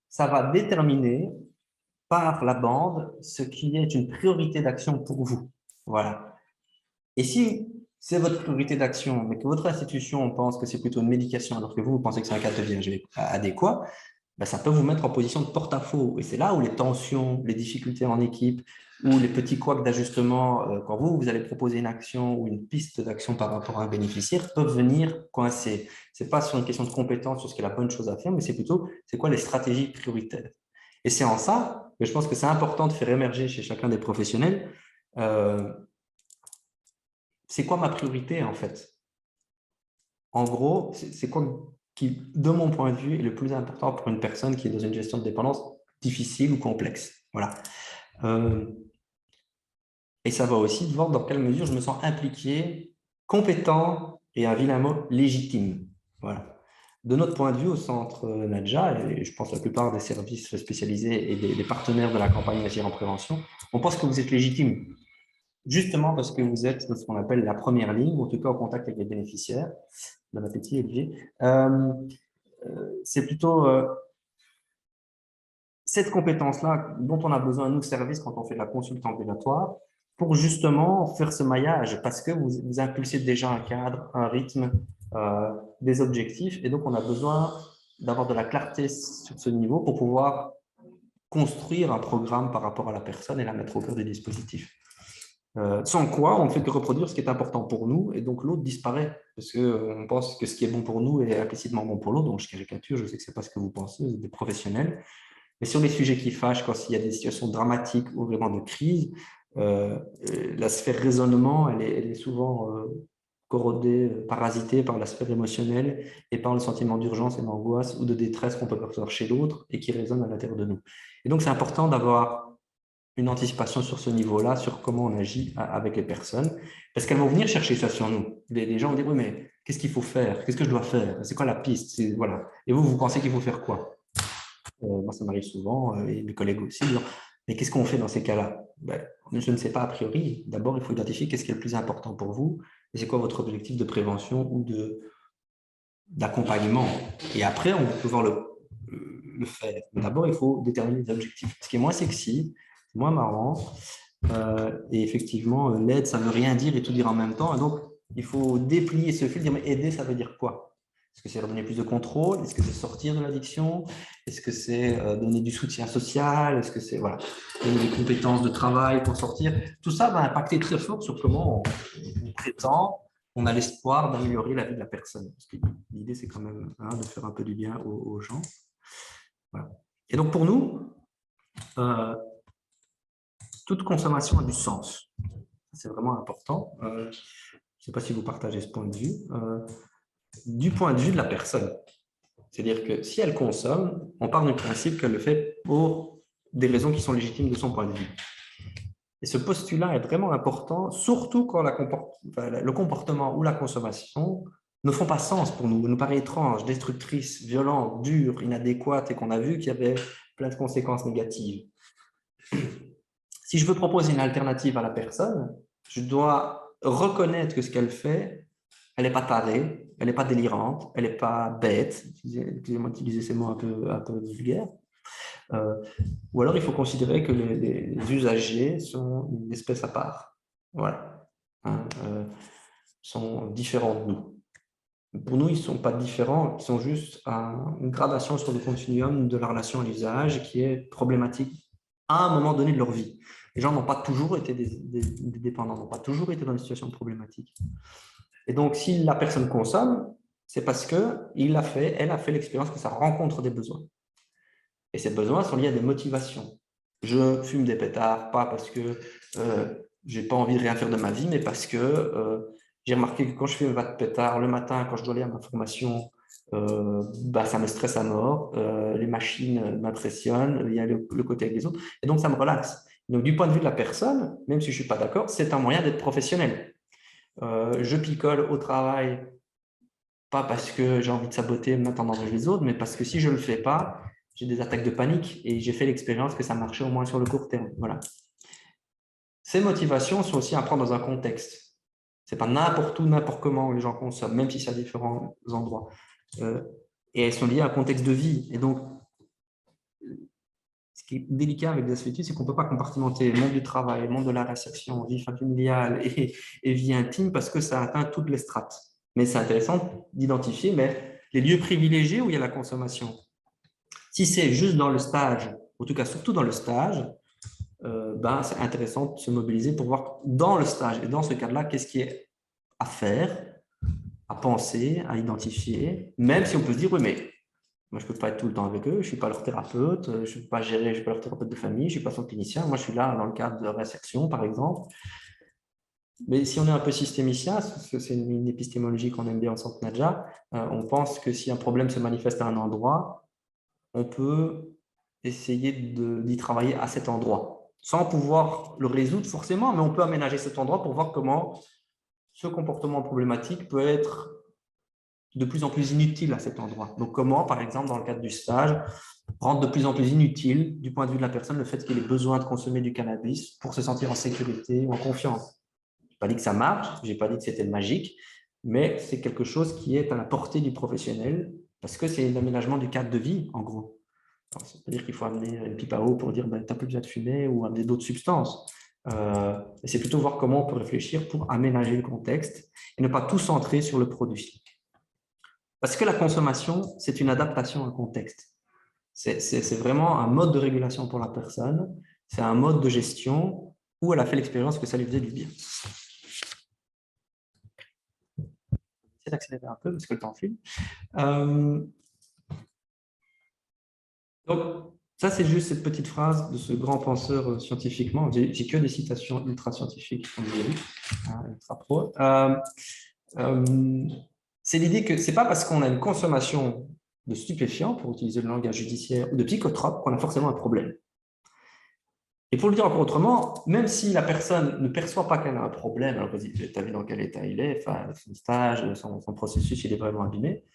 Ça va déterminer par la bande ce qui est une priorité d'action pour vous. Voilà. Et si c'est votre priorité d'action, mais que votre institution pense que c'est plutôt une médication, alors que vous pensez que c'est un cadre de vie adéquat, ben ça peut vous mettre en position de porte-à-faux. Et c'est là où les tensions, les difficultés en équipe, ou les petits couacs d'ajustement, quand vous allez proposer une action ou une piste d'action par rapport à un bénéficiaire, peuvent venir coincer. Ce n'est pas sur une question de compétence, sur ce qui est la bonne chose à faire, mais c'est plutôt, c'est quoi les stratégies prioritaires. Et c'est en ça que je pense que c'est important de faire émerger chez chacun des professionnels c'est quoi ma priorité en fait. En gros, c'est quoi qui, de mon point de vue, est le plus important pour une personne qui est dans une gestion de dépendance difficile ou complexe. Voilà. Et ça va aussi de voir dans quelle mesure je me sens impliqué, compétent et un vilain mot légitime. Voilà. De notre point de vue, au centre Nadja, et je pense que la plupart des services spécialisés et des partenaires de la campagne Agir en prévention, on pense que vous êtes légitime, justement parce que vous êtes ce qu'on appelle la première ligne, ou en tout cas en contact avec les bénéficiaires. Bon appétit, Olivier. C'est plutôt cette compétence-là dont on a besoin, nous, service, quand on fait de la consulte ambulatoire, pour justement faire ce maillage, parce que vous impulsez déjà un cadre, un rythme, des objectifs, et donc on a besoin d'avoir de la clarté sur ce niveau pour pouvoir construire un programme par rapport à la personne et la mettre au cœur des dispositifs. Sans quoi, on ne fait que reproduire ce qui est important pour nous, et donc l'autre disparaît, parce qu'on pense que ce qui est bon pour nous est implicitement bon pour l'autre. Donc je caricature, je sais que ce n'est pas ce que vous pensez, vous êtes des professionnels. Mais sur les sujets qui fâchent, quand il y a des situations dramatiques ou vraiment de crise, la sphère raisonnement, elle est souvent corrodée, parasitée par la sphère émotionnelle et par le sentiment d'urgence et d'angoisse ou de détresse qu'on peut percevoir chez l'autre et qui résonne à l'intérieur de nous. Et donc, c'est important d'avoir une anticipation sur ce niveau-là, sur comment on agit avec les personnes, parce qu'elles vont venir chercher ça sur nous. Les gens vont dire, oui, mais qu'est-ce qu'il faut faire? Qu'est-ce que je dois faire? C'est quoi la piste? Voilà. Et vous pensez qu'il faut faire quoi? Moi, ça m'arrive souvent, et mes collègues aussi, disant, mais qu'est-ce qu'on fait dans ces cas-là? Ben, je ne sais pas a priori. D'abord, il faut identifier qu'est-ce qui est le plus important pour vous, et c'est quoi votre objectif de prévention ou d'accompagnement. Et après, on va pouvoir le faire. D'abord, il faut déterminer les objectifs. Ce qui est moins sexy, moins marrant, et effectivement, l'aide, ça ne veut rien dire et tout dire en même temps. Et donc, il faut déplier ce fil, dire, mais aider, ça veut dire quoi? Est-ce que c'est redonner plus de contrôle? Est-ce que c'est sortir de l'addiction? Est-ce que c'est donner du soutien social? Est-ce que c'est voilà, donner des compétences de travail pour sortir? Tout ça va impacter très fort sur comment on prétend, on a l'espoir d'améliorer la vie de la personne. Parce que l'idée, c'est quand même de faire un peu du bien aux gens. Voilà. Et donc, pour nous, toute consommation a du sens. C'est vraiment important. Je ne sais pas si vous partagez ce point de vue. Du point de vue de la personne. C'est-à-dire que si elle consomme, on part du principe qu'elle le fait pour des raisons qui sont légitimes de son point de vue. Et ce postulat est vraiment important, surtout quand le comportement ou la consommation ne font pas sens pour nous, nous paraît étrange, destructrice, violente, dure, inadéquate et qu'on a vu qu'il y avait plein de conséquences négatives. Si je veux proposer une alternative à la personne, je dois reconnaître que ce qu'elle fait, elle n'est pas tarée, elle n'est pas délirante, elle n'est pas bête, excusez-moi d'utiliser ces mots un peu vulgaires. Ou alors il faut considérer que les usagers sont une espèce à part. Voilà. Sont différents de nous. Pour nous, ils ne sont pas différents, ils sont juste une gradation sur le continuum de la relation à l'usage qui est problématique à un moment donné de leur vie. Les gens n'ont pas toujours été des dépendants, n'ont pas toujours été dans une situation problématique. Et donc, si la personne consomme, c'est parce qu'elle a fait l'expérience que ça rencontre des besoins. Et ces besoins sont liés à des motivations. Je fume des pétards, pas parce que je n'ai pas envie de rien faire de ma vie, mais parce que j'ai remarqué que quand je fume un pétard le matin, quand je dois aller à ma formation, ça me stresse à mort, les machines m'impressionnent, il y a le côté avec les autres, et donc ça me relaxe. Donc, du point de vue de la personne, même si je ne suis pas d'accord, c'est un moyen d'être professionnel. Je picole au travail, pas parce que j'ai envie de saboter, me mettre en danger les autres, mais parce que si je ne le fais pas, j'ai des attaques de panique et j'ai fait l'expérience que ça marchait au moins sur le court terme. Voilà. Ces motivations sont aussi à prendre dans un contexte. Ce n'est pas n'importe où, n'importe comment où les gens consomment, même si c'est à différents endroits. Et elles sont liées à un contexte de vie. Et donc, ce qui est délicat avec les associatifs, c'est qu'on ne peut pas compartimenter le monde du travail, le monde de la réinsertion, vie familiale et vie intime parce que ça atteint toutes les strates. Mais c'est intéressant d'identifier les lieux privilégiés où il y a la consommation. Si c'est juste dans le stage, en tout cas surtout dans le stage, c'est intéressant de se mobiliser pour voir dans le stage et dans ce cadre-là, qu'est-ce qui est à faire, à penser, à identifier, même si on peut se dire, oui, mais moi, je ne peux pas être tout le temps avec eux, je ne suis pas leur thérapeute, je ne suis pas gérer, je ne suis pas leur thérapeute de famille, je ne suis pas son clinicien, moi je suis là dans le cadre de réinsertion, par exemple. Mais si on est un peu systémicien, c'est une épistémologie qu'on aime bien en Centre Nadja, on pense que si un problème se manifeste à un endroit, on peut essayer d'y travailler à cet endroit, sans pouvoir le résoudre forcément, mais on peut aménager cet endroit pour voir comment ce comportement problématique peut être de plus en plus inutile à cet endroit. Donc comment, par exemple, dans le cadre du stage, rendre de plus en plus inutile, du point de vue de la personne, le fait qu'il ait besoin de consommer du cannabis pour se sentir en sécurité ou en confiance. Je n'ai pas dit que ça marche, je n'ai pas dit que c'était magique, mais c'est quelque chose qui est à la portée du professionnel parce que c'est l'aménagement du cadre de vie, en gros. C'est-à-dire qu'il faut amener une pipe à eau pour dire tu n'as plus besoin de fumer ou amener d'autres substances. C'est plutôt voir comment on peut réfléchir pour aménager le contexte et ne pas tout centrer sur le produit. Parce que la consommation, c'est une adaptation à un contexte. C'est vraiment un mode de régulation pour la personne, c'est un mode de gestion où elle a fait l'expérience que ça lui faisait du bien. J'essaie d'accélérer un peu parce que le temps file. Donc, ça, c'est juste cette petite phrase de ce grand penseur scientifiquement. J'ai que des citations ultra scientifiques, comme vous avez vu, ultra pro. C'est l'idée que ce n'est pas parce qu'on a une consommation de stupéfiants, pour utiliser le langage judiciaire, ou de psychotropes, qu'on a forcément un problème. Et pour le dire encore autrement, même si la personne ne perçoit pas qu'elle a un problème, alors vas-y, tu as vu dans quel état il est, enfin, son stage, son processus, il est vraiment abîmé,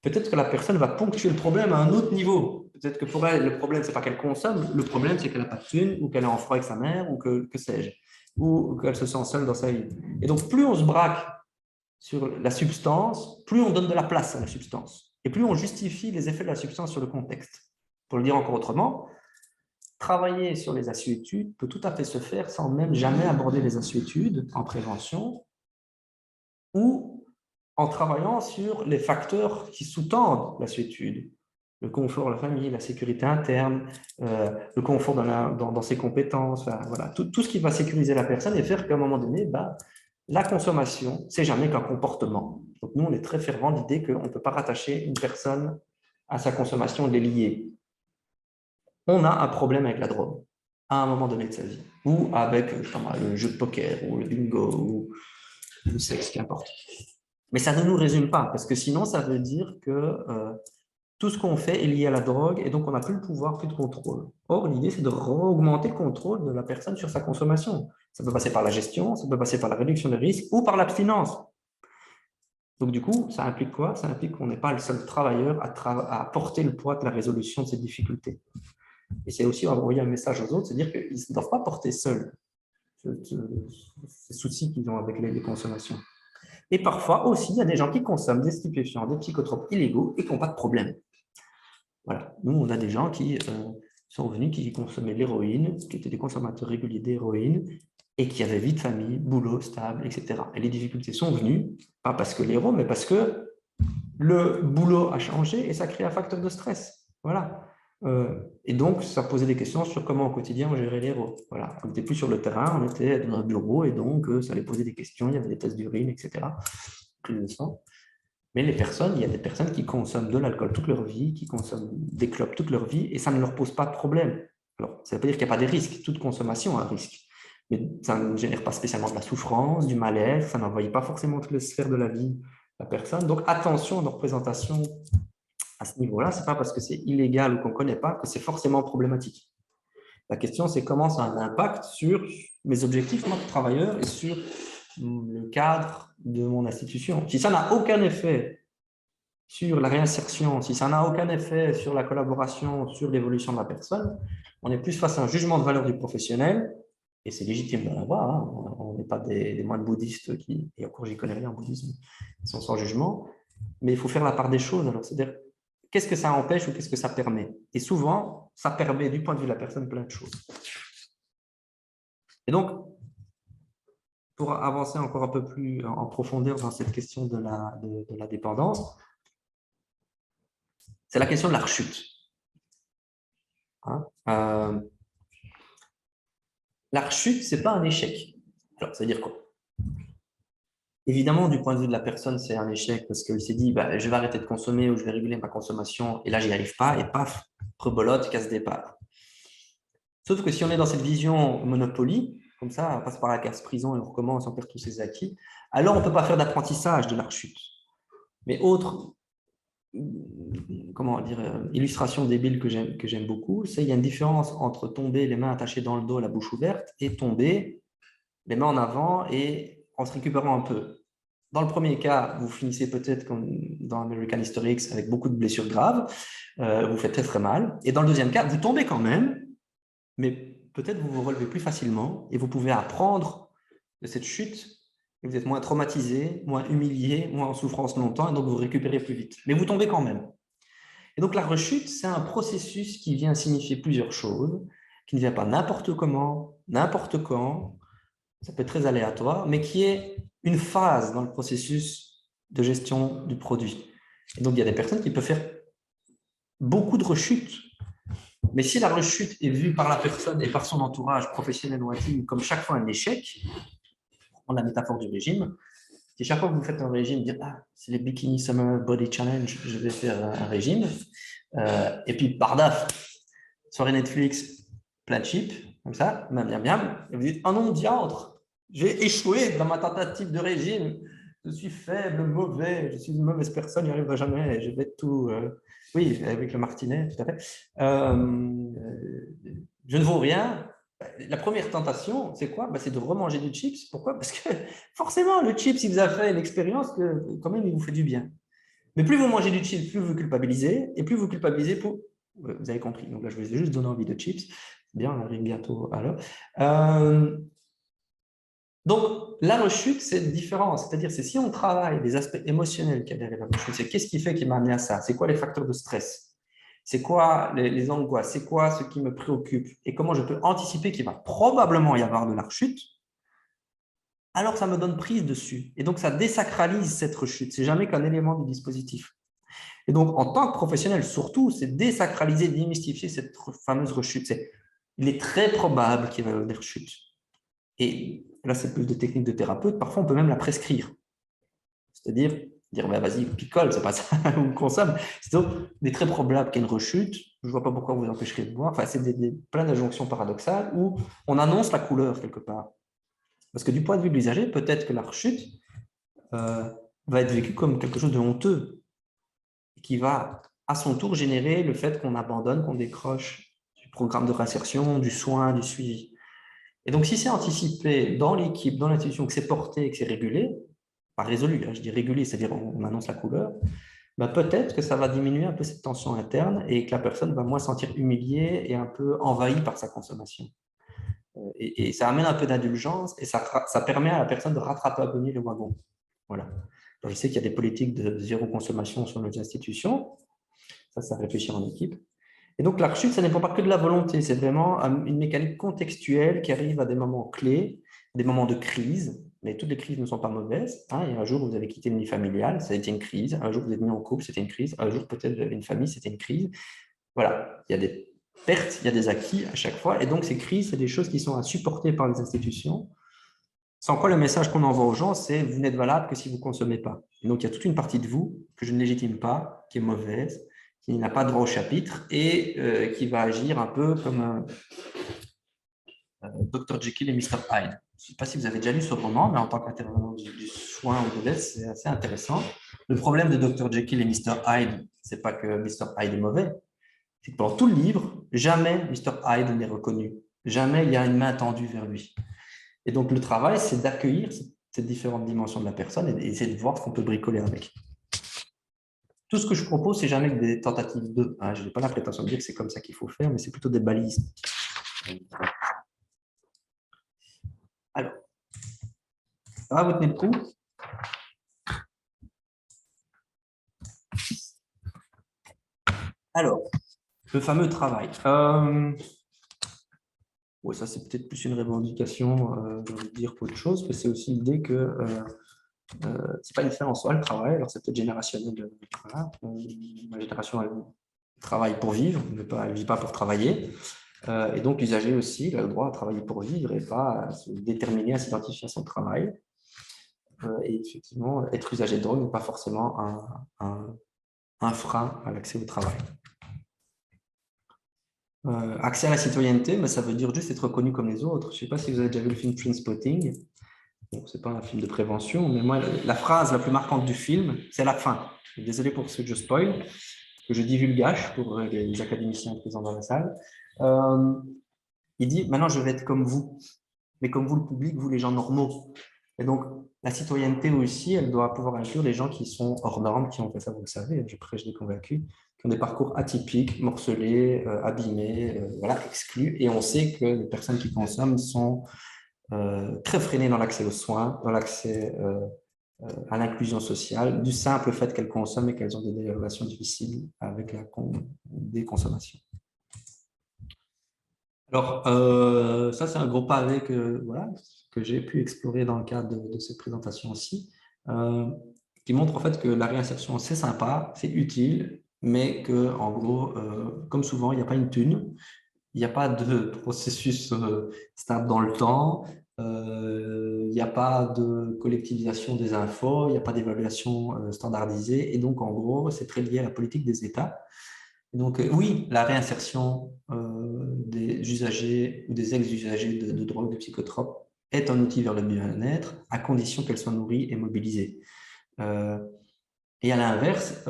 peut-être que la personne va ponctuer le problème à un autre niveau. Peut-être que pour elle, le problème, ce n'est pas qu'elle consomme, le problème, c'est qu'elle n'a pas de thune, ou qu'elle est en froid avec sa mère, ou que sais-je, ou qu'elle se sent seule dans sa vie. Et donc, plus on se braque sur la substance, plus on donne de la place à la substance. Et plus on justifie les effets de la substance sur le contexte. Pour le dire encore autrement, travailler sur les assuétudes peut tout à fait se faire sans même jamais aborder les assuétudes en prévention ou en travaillant sur les facteurs qui sous-tendent la solitude. Le confort de la famille, la sécurité interne, le confort dans ses compétences, enfin, voilà, tout ce qui va sécuriser la personne et faire qu'à un moment donné, la consommation, c'est jamais qu'un comportement. Donc nous, on est très fervents d'idée qu'on ne peut pas rattacher une personne à sa consommation, les lier. On a un problème avec la drogue à un moment donné de sa vie, ou avec le jeu de poker, ou le bingo, ou le sexe, qu'importe. Mais ça ne nous résume pas, parce que sinon, ça veut dire que tout ce qu'on fait est lié à la drogue, et donc on n'a plus le pouvoir, plus de contrôle. Or, l'idée, c'est de augmenter le contrôle de la personne sur sa consommation. Ça peut passer par la gestion, ça peut passer par la réduction des risques, ou par l'abstinence. Donc, du coup, ça implique quoi? Ça implique qu'on n'est pas le seul travailleur à porter le poids de la résolution de ces difficultés. Et c'est aussi envoyer un message aux autres, c'est-à-dire qu'ils ne doivent pas porter seuls ces soucis qu'ils ont avec les consommations. Et parfois aussi, il y a des gens qui consomment des stupéfiants, des psychotropes illégaux et qui n'ont pas de problème. Voilà. Nous, on a des gens qui sont venus, qui consommaient l'héroïne, qui étaient des consommateurs réguliers d'héroïne et qui avaient vie de famille, boulot stable, etc. Et les difficultés sont venues, pas parce que l'héros, mais parce que le boulot a changé et ça crée un facteur de stress. Voilà. Et donc, ça posait des questions sur comment au quotidien on gérait l'héros. Voilà. On n'était plus sur le terrain, on était dans un bureau et donc ça allait poser des questions, il y avait des tests d'urine, etc. Prise de sang. Mais il y a des personnes qui consomment de l'alcool toute leur vie, qui consomment des clopes toute leur vie et ça ne leur pose pas de problème. Alors, ça ne veut pas dire qu'il n'y a pas des risques, toute consommation a un risque. Mais ça ne génère pas spécialement de la souffrance, du mal-être, ça n'envoie pas forcément toutes les sphères de la vie de la personne. Donc, attention à nos représentations à ce niveau-là. Ce n'est pas parce que c'est illégal ou qu'on ne connaît pas que c'est forcément problématique. La question, c'est comment ça a un impact sur mes objectifs, moi, de travailleur, et sur le cadre de mon institution. Si ça n'a aucun effet sur la réinsertion, si ça n'a aucun effet sur la collaboration, sur l'évolution de la personne, on est plus face à un jugement de valeur du professionnel, et c'est légitime d'en avoir, hein. On n'est pas des moines bouddhistes qui, et encore j'y connais rien en bouddhisme, ils sont sans jugement, mais il faut faire la part des choses. Alors, c'est-à-dire, qu'est-ce que ça empêche ou qu'est-ce que ça permet? Et souvent, ça permet du point de vue de la personne plein de choses. Et donc, pour avancer encore un peu plus en profondeur dans cette question de la dépendance, c'est la question de la rechute. Hein, la rechute, ce n'est pas un échec. Alors, ça veut dire quoi? Évidemment, du point de vue de la personne, c'est un échec parce qu'il s'est dit je vais arrêter de consommer ou je vais réguler ma consommation et là, j'y arrive pas et paf, rebolote, casse départ. Sauf que si on est dans cette vision Monopoly, comme ça, on passe par la case prison et on recommence, on perd tous ses acquis, alors on ne peut pas faire d'apprentissage de la rechute. Mais autre illustration débile que j'aime beaucoup, c'est qu'il y a une différence entre tomber les mains attachées dans le dos, la bouche ouverte, et tomber les mains en avant et en se récupérant un peu. Dans le premier cas, vous finissez peut-être comme dans American History X avec beaucoup de blessures graves, vous faites très très mal. Et dans le deuxième cas, vous tombez quand même, mais peut-être vous vous relevez plus facilement et vous pouvez apprendre de cette chute. Et vous êtes moins traumatisé, moins humilié, moins en souffrance longtemps, et donc vous récupérez plus vite. Mais vous tombez quand même. Et donc la rechute, c'est un processus qui vient signifier plusieurs choses, qui ne vient pas n'importe comment, n'importe quand, ça peut être très aléatoire, mais qui est une phase dans le processus de gestion du produit. Et donc il y a des personnes qui peuvent faire beaucoup de rechutes. Mais si la rechute est vue par la personne et par son entourage professionnel ou intime comme chaque fois un échec, on la métaphore du régime, si chaque fois que vous faites un régime, dire c'est les Bikini Summer Body Challenge, je vais faire un régime, et puis bardaf, soirée Netflix, plein de chips, comme ça, miam, miam, et vous dites oh non, diantre, j'ai échoué dans ma tentative de régime, je suis faible, mauvais, je suis une mauvaise personne, il n'y arrivera jamais, je vais tout. Oui, avec le martinet, tout à fait. Je ne vaux rien. La première tentation, c'est quoi? C'est de remanger du chips. Pourquoi? Parce que forcément, le chips, il vous a fait l'expérience que quand même, il vous fait du bien. Mais plus vous mangez du chips, plus vous culpabilisez. Et plus vous culpabilisez, pour... Vous avez compris. Donc là, je vous ai juste donné envie de chips. Bien, on arrive bientôt à l'heure. Donc, la rechute, c'est différent. C'est-à-dire, c'est si on travaille des aspects émotionnels qu'il y a derrière la rechute, c'est qu'est-ce qui fait qui m'a amené à ça? C'est quoi les facteurs de stress? C'est quoi les angoisses? C'est quoi ce qui me préoccupe? Et comment je peux anticiper qu'il va probablement y avoir de la rechute? alors ça me donne prise dessus. Et donc, ça désacralise cette rechute. C'est jamais qu'un élément du dispositif. Et donc, en tant que professionnel, surtout, c'est désacraliser, démystifier cette fameuse rechute. Il est très probable qu'il y ait des rechutes. Et là, c'est plus de techniques de thérapeute. Parfois, on peut même la prescrire. C'est-à-dire, dire, bah, vas-y, picole, c'est pas ça, ou consomme. C'est donc, il est très probable qu'il y ait une rechute. Je ne vois pas pourquoi vous empêcherez de boire. Enfin, c'est plein d'injonctions paradoxales où on annonce la couleur quelque part. Parce que du point de vue de l'usager, peut-être que la rechute va être vécue comme quelque chose de honteux, qui va à son tour générer le fait qu'on abandonne, qu'on décroche du programme de réinsertion, du soin, du suivi. Et donc, si c'est anticipé dans l'équipe, dans l'institution, que c'est porté, que c'est régulé, pas résolu, je dis régulé, c'est-à-dire on annonce la couleur, ben peut-être que ça va diminuer un peu cette tension interne et que la personne va moins se sentir humiliée et un peu envahie par sa consommation. Et ça amène un peu d'indulgence et ça permet à la personne de rattraper un peu mieux le wagon. Voilà. Alors, je sais qu'il y a des politiques de zéro consommation sur nos institutions. Ça réfléchit en équipe. Et donc, la rechute, ça ne dépend pas que de la volonté. C'est vraiment une mécanique contextuelle qui arrive à des moments clés, des moments de crise. Mais toutes les crises ne sont pas mauvaises. Hein. Et un jour, vous avez quitté une vie familiale, ça a été une crise. Un jour, vous êtes mis en couple, c'était une crise. Un jour, peut-être, vous avez une famille, c'était une crise. Voilà. Il y a des pertes, il y a des acquis à chaque fois. Et donc, ces crises, c'est des choses qui sont à supporter par les institutions. Sans quoi, le message qu'on envoie aux gens, c'est « vous n'êtes valable que si vous ne consommez pas ». Donc, il y a toute une partie de vous que je ne légitime pas, qui est mauvaise, qui n'a pas droit au chapitre et qui va agir un peu comme un Dr Jekyll et Mr Hyde. Je ne sais pas si vous avez déjà lu ce roman, mais en tant qu'intervenant du soin ou de l'aide, c'est assez intéressant. Le problème de Dr Jekyll et Mr Hyde, ce n'est pas que Mr Hyde est mauvais, c'est que pendant tout le livre, jamais Mr Hyde n'est reconnu. Jamais il y a une main tendue vers lui. Et donc, le travail, c'est d'accueillir ces différentes dimensions de la personne et essayer de voir ce qu'on peut bricoler avec. Tout ce que je propose, c'est jamais que des tentatives de. Hein, je n'ai pas la prétention de dire que c'est comme ça qu'il faut faire, mais c'est plutôt des balises. Alors, ça va, vous tenez le coup? Alors, le fameux travail. Ouais, ça, c'est peut-être plus une revendication, j'ai envie de dire, qu'autre chose, mais c'est aussi l'idée que ce n'est pas une fin en soi, le travail. Alors, c'est peut-être générationnel. Voilà. Ma génération, elle travaille pour vivre, elle ne vit pas pour travailler. Et donc, l'usager aussi, il a le droit à travailler pour vivre et pas à se déterminer, à s'identifier à son travail. Et effectivement, être usager de drogue n'est pas forcément un frein à l'accès au travail. Accès à la citoyenneté, mais ça veut dire juste être reconnu comme les autres. Je ne sais pas si vous avez déjà vu le film Trainspotting. Bon, ce n'est pas un film de prévention, mais moi, la phrase la plus marquante du film, c'est la fin. Désolé pour ce que je spoil, que je divulgage pour les académiciens présents dans la salle. Il dit « Maintenant, je vais être comme vous, mais comme vous, le public, vous, les gens normaux. » Et donc, la citoyenneté aussi, elle doit pouvoir inclure les gens qui sont hors normes, qui ont fait ça, vous le savez, je prêche des convaincus, qui ont des parcours atypiques, morcelés, abîmés, voilà, exclus. Et on sait que les personnes qui consomment sont très freinées dans l'accès aux soins, dans l'accès à l'inclusion sociale, du simple fait qu'elles consomment et qu'elles ont des relations difficiles avec la déconsommation. Alors, ça, c'est un gros pavé voilà, que j'ai pu explorer dans le cadre de cette présentation aussi, qui montre en fait que la réinsertion, c'est sympa, c'est utile, mais que, en gros, comme souvent, il n'y a pas une thune, il n'y a pas de processus stable dans le temps, il n'y a pas de collectivisation des infos, il n'y a pas d'évaluation standardisée, et donc, en gros, c'est très lié à la politique des États. Donc, oui, la réinsertion des usagers ou des ex-usagers de drogue, de psychotropes est un outil vers le bien-être, à condition qu'elle soit nourrie et mobilisée. Et à l'inverse,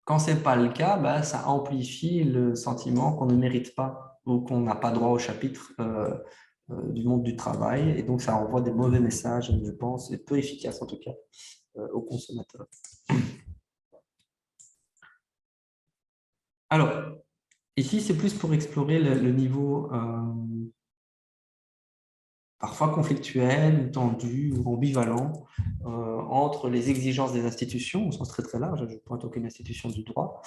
quand ce n'est pas le cas, bah, ça amplifie le sentiment qu'on ne mérite pas ou qu'on n'a pas droit au chapitre du monde du travail. Et donc, ça envoie des mauvais messages, je pense, et peu efficaces en tout cas, aux consommateurs. Alors, ici, c'est plus pour explorer le niveau parfois conflictuel, ou tendu, ou ambivalent entre les exigences des institutions, au sens très très large, je ne pointe aucune institution du droit,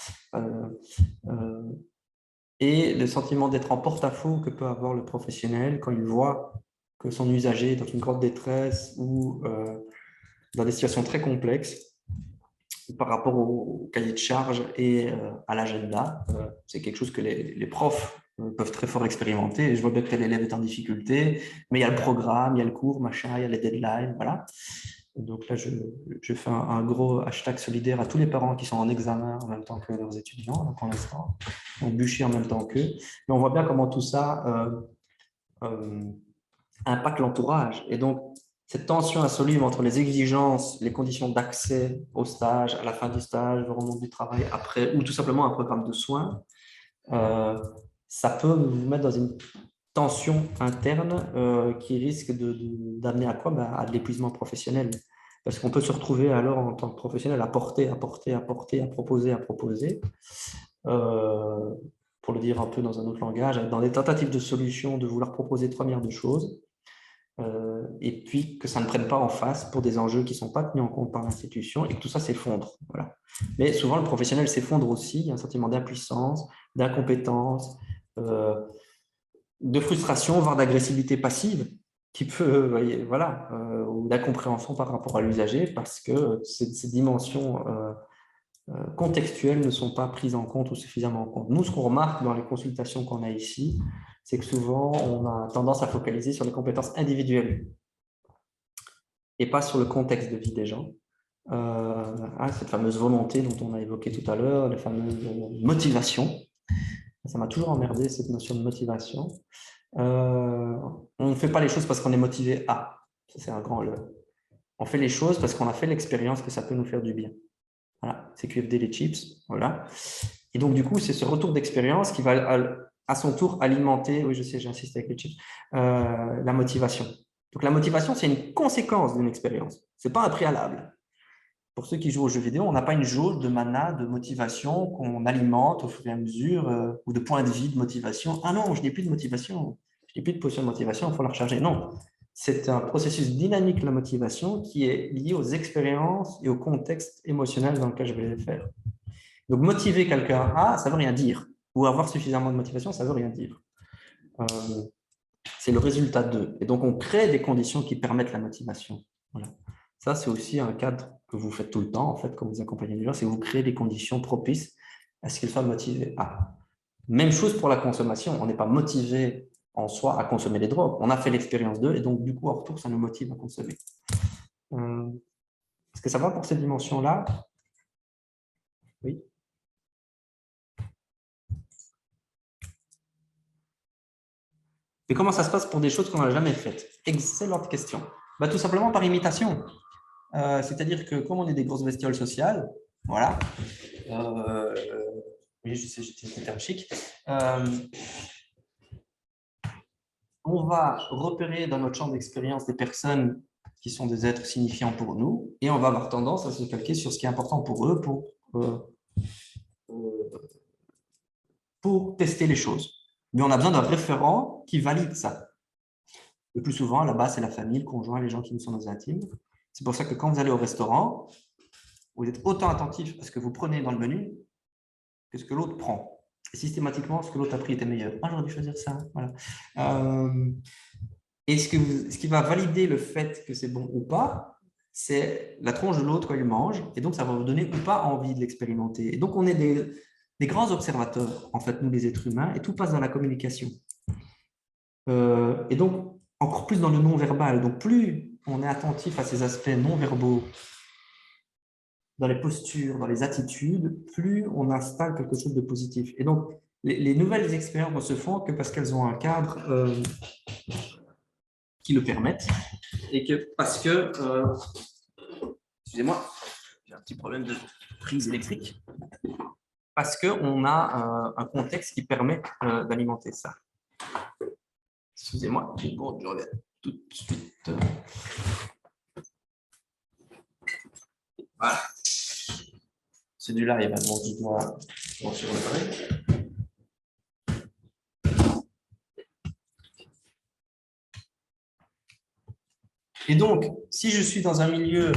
et le sentiment d'être en porte-à-faux que peut avoir le professionnel quand il voit que son usager est dans une grande détresse ou dans des situations très complexes par rapport au cahier de charge et à l'agenda. C'est quelque chose que les profs peuvent très fort expérimenter. Et je vois bien que tel élève est en difficulté, mais il y a le programme, il y a le cours, machin, il y a les deadlines, voilà. Donc là, je fais un gros hashtag solidaire à tous les parents qui sont en examen en même temps que leurs étudiants, là, pour l'instant, on bûcher en même temps qu'eux. Mais on voit bien comment tout ça impacte l'entourage. Et donc, cette tension insoluble entre les exigences, les conditions d'accès au stage, à la fin du stage, le remonte du travail après, ou tout simplement un programme de soins, ça peut vous mettre dans une tension interne qui risque d'amener à quoi? À de l'épuisement professionnel. Parce qu'on peut se retrouver alors en tant que professionnel à porter, à proposer, pour le dire un peu dans un autre langage, dans des tentatives de solutions, de vouloir proposer 3 milliards de choses, et puis que ça ne prenne pas en face pour des enjeux qui ne sont pas tenus en compte par l'institution et que tout ça s'effondre. Voilà. Mais souvent, le professionnel s'effondre aussi, il y a un sentiment d'impuissance, d'incompétence, de frustration, voire d'agressivité passive, qui peut, voilà, ou d'incompréhension par rapport à l'usager, parce que ces dimensions contextuelles ne sont pas prises en compte ou suffisamment en compte. Nous, ce qu'on remarque dans les consultations qu'on a ici, c'est que souvent, on a tendance à focaliser sur les compétences individuelles et pas sur le contexte de vie des gens. Cette fameuse volonté dont on a évoqué tout à l'heure, la fameuse motivation. Ça m'a toujours emmerdé, cette notion de motivation. On ne fait pas les choses parce qu'on est motivé à. C'est un grand leurre. On fait les choses parce qu'on a fait l'expérience que ça peut nous faire du bien. Voilà, c'est QFD les chips, voilà. Et donc, du coup, c'est ce retour d'expérience qui va à son tour alimenter, oui, je sais, j'insiste avec les chips, la motivation. Donc, la motivation, c'est une conséquence d'une expérience. Ce n'est pas un préalable. Pour ceux qui jouent aux jeux vidéo, on n'a pas une jauge de mana, de motivation qu'on alimente au fur et à mesure, ou de points de vie de motivation. Ah non, je n'ai plus de motivation, je n'ai plus de potion de motivation, il faut la recharger. Non, c'est un processus dynamique, la motivation, qui est lié aux expériences et au contexte émotionnel dans lequel je vais les faire. Donc, motiver quelqu'un à, ça ne veut rien dire. Ou avoir suffisamment de motivation, ça ne veut rien dire. C'est le résultat d'eux. Et donc, on crée des conditions qui permettent la motivation. Voilà. Ça, c'est aussi un cadre que vous faites tout le temps, en fait, quand vous accompagnez les gens, c'est que vous créez des conditions propices à ce qu'ils soient motivés à. Même chose pour la consommation. On n'est pas motivé en soi à consommer les drogues. On a fait l'expérience d'eux et donc, du coup, en retour, ça nous motive à consommer. Est-ce que ça va pour cette dimension-là? Oui. Et comment ça se passe pour des choses qu'on n'a jamais faites? Excellente question. Tout simplement par imitation. C'est-à-dire que comme on est des grosses bestioles sociales, voilà, oui, je sais, j'étais un terme chic, on va repérer dans notre champ d'expérience des personnes qui sont des êtres signifiants pour nous, et on va avoir tendance à se calquer sur ce qui est important pour eux pour tester les choses. Mais on a besoin d'un référent qui valide ça. Le plus souvent, là-bas, c'est la famille, le conjoint, les gens qui nous sont nos intimes. C'est pour ça que quand vous allez au restaurant, vous êtes autant attentif à ce que vous prenez dans le menu que ce que l'autre prend. Et systématiquement, ce que l'autre a pris était meilleur. Ah, j'aurais dû choisir ça. Voilà. Et ce qui va valider le fait que c'est bon ou pas, c'est la tronche de l'autre quand il mange. Et donc, ça va vous donner ou pas envie de l'expérimenter. Et donc, on est des grands observateurs, en fait, nous, les êtres humains, et tout passe dans la communication. Et donc, encore plus dans le non-verbal. Donc, plus on est attentif à ces aspects non-verbaux, dans les postures, dans les attitudes, plus on installe quelque chose de positif. Et donc, les nouvelles expériences ne se font que parce qu'elles ont un cadre qui le permettent. Et que parce que, excusez-moi, j'ai un petit problème de prise électrique, parce qu'on a un contexte qui permet d'alimenter ça. Excusez-moi, bon, je reviens tout de suite. Voilà. C'est du live, donc je dois sur le Et donc, si je suis dans un milieu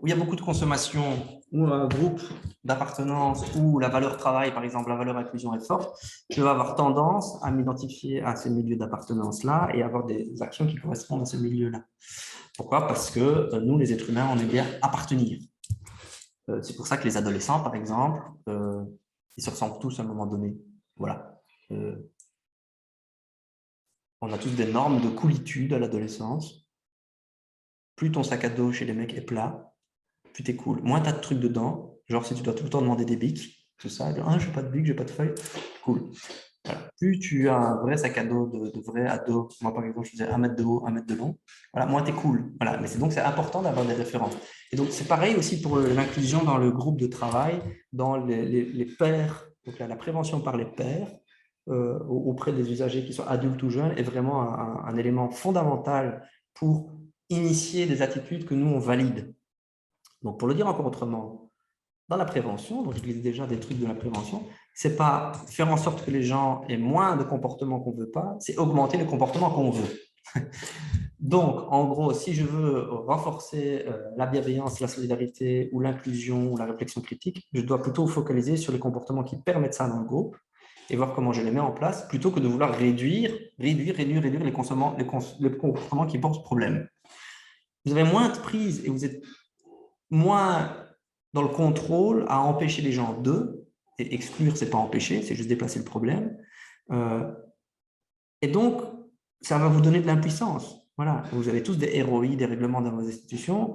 où il y a beaucoup de consommation, ou un groupe d'appartenance, où la valeur travail, par exemple, la valeur inclusion est forte, je vais avoir tendance à m'identifier à ces milieux d'appartenance-là et avoir des actions qui correspondent à ce milieu-là. Pourquoi? Parce que nous, les êtres humains, on aime bien appartenir. C'est pour ça que les adolescents, par exemple, ils se ressemblent tous à un moment donné. Voilà. On a tous des normes de coolitude à l'adolescence. Plus ton sac à dos chez les mecs est plat, plus t'es cool. Moins t'as de trucs dedans. Genre, si tu dois tout le temps demander des bics, tout ça, ah, j'ai pas de bics, j'ai pas de feuilles, cool. Voilà. Plus tu as un vrai sac à dos de vrai ado, moi par exemple, je faisais 1 mètre de haut, 1 mètre de long, voilà, moins t'es cool. Voilà. Mais donc, c'est important d'avoir des références. Et donc, c'est pareil aussi pour l'inclusion dans le groupe de travail, dans les pairs, donc la prévention par les pairs, auprès des usagers qui sont adultes ou jeunes, est vraiment un élément fondamental pour initier des attitudes que nous, on valide. Donc, pour le dire encore autrement, dans la prévention, donc je glisse déjà des trucs de la prévention, c'est pas faire en sorte que les gens aient moins de comportements qu'on ne veut pas, c'est augmenter les comportements qu'on veut. Donc, en gros, si je veux renforcer la bienveillance, la solidarité ou l'inclusion ou la réflexion critique, je dois plutôt focaliser sur les comportements qui permettent ça dans le groupe et voir comment je les mets en place, plutôt que de vouloir réduire les comportements qui posent problème. Vous avez moins de prise et vous êtes moins dans le contrôle à empêcher les gens d'eux, et exclure, c'est pas empêcher, c'est juste déplacer le problème. Et donc, ça va vous donner de l'impuissance. Voilà, vous avez tous des ROI, des règlements dans vos institutions.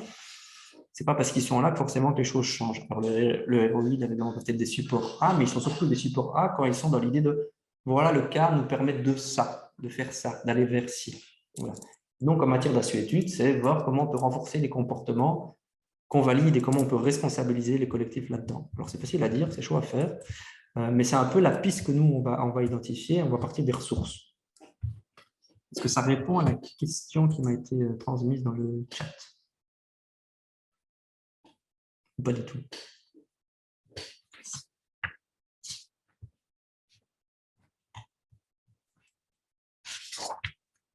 C'est pas parce qu'ils sont là que forcément que les choses changent. Alors, le ROI, les règlements peuvent être des supports A, mais ils sont surtout des supports A quand ils sont dans l'idée de voilà, le cas nous permet de ça, de faire ça, d'aller vers ci. Voilà. Donc, en matière d'assuétude, c'est voir comment on peut renforcer les comportements qu'on valide et comment on peut responsabiliser les collectifs là-dedans. Alors, c'est facile à dire, c'est chaud à faire, mais c'est un peu la piste que nous, on va identifier, on va partir des ressources. Est-ce que ça répond à la question qui m'a été transmise dans le chat? Pas du tout.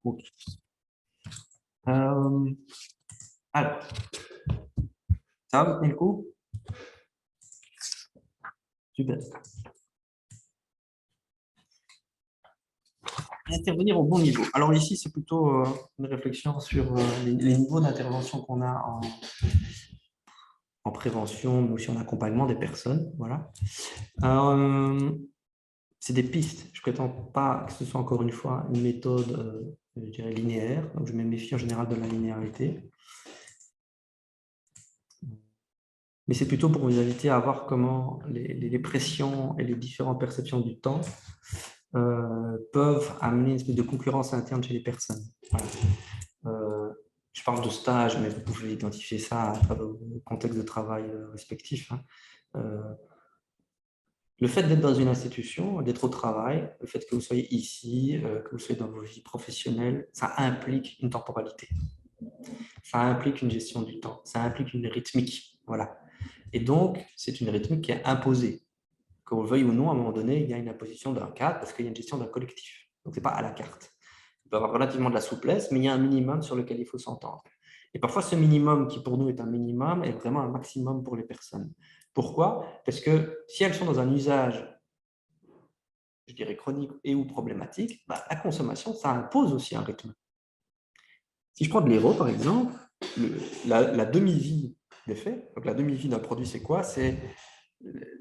Ok. Alors, ça va, vous tenez le coup? Super. Intervenir au bon niveau. Alors ici, c'est plutôt une réflexion sur les niveaux d'intervention qu'on a en prévention, mais aussi en accompagnement des personnes. Voilà. C'est des pistes. Je ne prétends pas que ce soit encore une fois une méthode, je dirais, linéaire. Donc, je me méfie en général de la linéarité. Mais c'est plutôt pour vous inviter à voir comment les pressions et les différentes perceptions du temps peuvent amener une espèce de concurrence interne chez les personnes. Voilà. Je parle de stage, mais vous pouvez identifier ça à travers vos contextes de travail respectifs. Le fait d'être dans une institution, d'être au travail, le fait que vous soyez ici, que vous soyez dans vos vies professionnelles, ça implique une temporalité. Ça implique une gestion du temps. Ça implique une rythmique. Voilà. Et donc, c'est une rythmique qui est imposée. Qu'on le veuille ou non, à un moment donné, il y a une imposition d'un cadre parce qu'il y a une gestion d'un collectif. Donc, ce n'est pas à la carte. Il peut y avoir relativement de la souplesse, mais il y a un minimum sur lequel il faut s'entendre. Et parfois, ce minimum qui pour nous est un minimum est vraiment un maximum pour les personnes. Pourquoi? Parce que si elles sont dans un usage, je dirais chronique et ou problématique, la consommation, ça impose aussi un rythme. Si je prends de l'héros, par exemple, la demi-vie d'effet, donc la demi-vie d'un produit, c'est quoi? C'est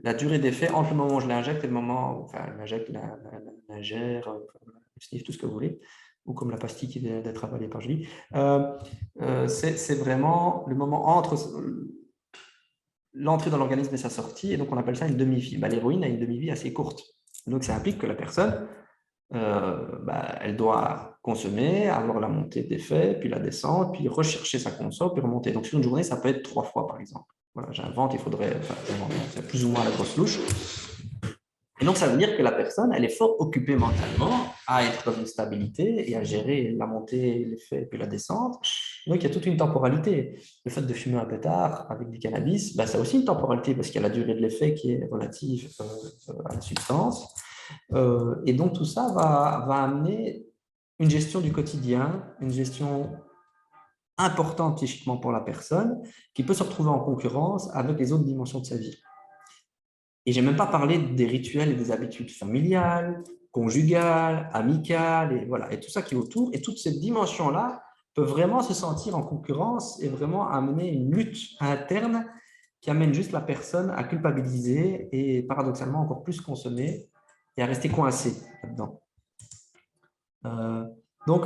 la durée d'effet entre le moment où je l'injecte et le moment où l'injecte, l'ingère, sniff, tout ce que vous voulez, ou comme la pastille qui vient d'être avalée par Julie. C'est vraiment le moment entre l'entrée dans l'organisme et sa sortie, et donc on appelle ça une demi-vie. L'héroïne a une demi-vie assez courte. Donc ça implique que la personne, elle doit consommer, avoir la montée d'effet, puis la descente, puis rechercher sa conso, puis remonter. Donc sur une journée, ça peut être 3 fois, par exemple. Voilà, j'invente, il faudrait, c'est plus ou moins la grosse louche. Et donc, ça veut dire que la personne, elle est fort occupée mentalement à être dans une stabilité et à gérer la montée, l'effet et puis la descente. Donc, il y a toute une temporalité. Le fait de fumer un pétard avec du cannabis, ça a aussi une temporalité parce qu'il y a la durée de l'effet qui est relative à la substance. Et donc, tout ça va amener une gestion du quotidien, une gestion importante psychiquement pour la personne, qui peut se retrouver en concurrence avec les autres dimensions de sa vie. Et je n'ai même pas parlé des rituels et des habitudes familiales, conjugales, amicales, et, voilà, et tout ça qui est autour. Et toutes ces dimensions-là peuvent vraiment se sentir en concurrence et vraiment amener une lutte interne qui amène juste la personne à culpabiliser et paradoxalement encore plus consommer et à rester coincé là-dedans. Donc,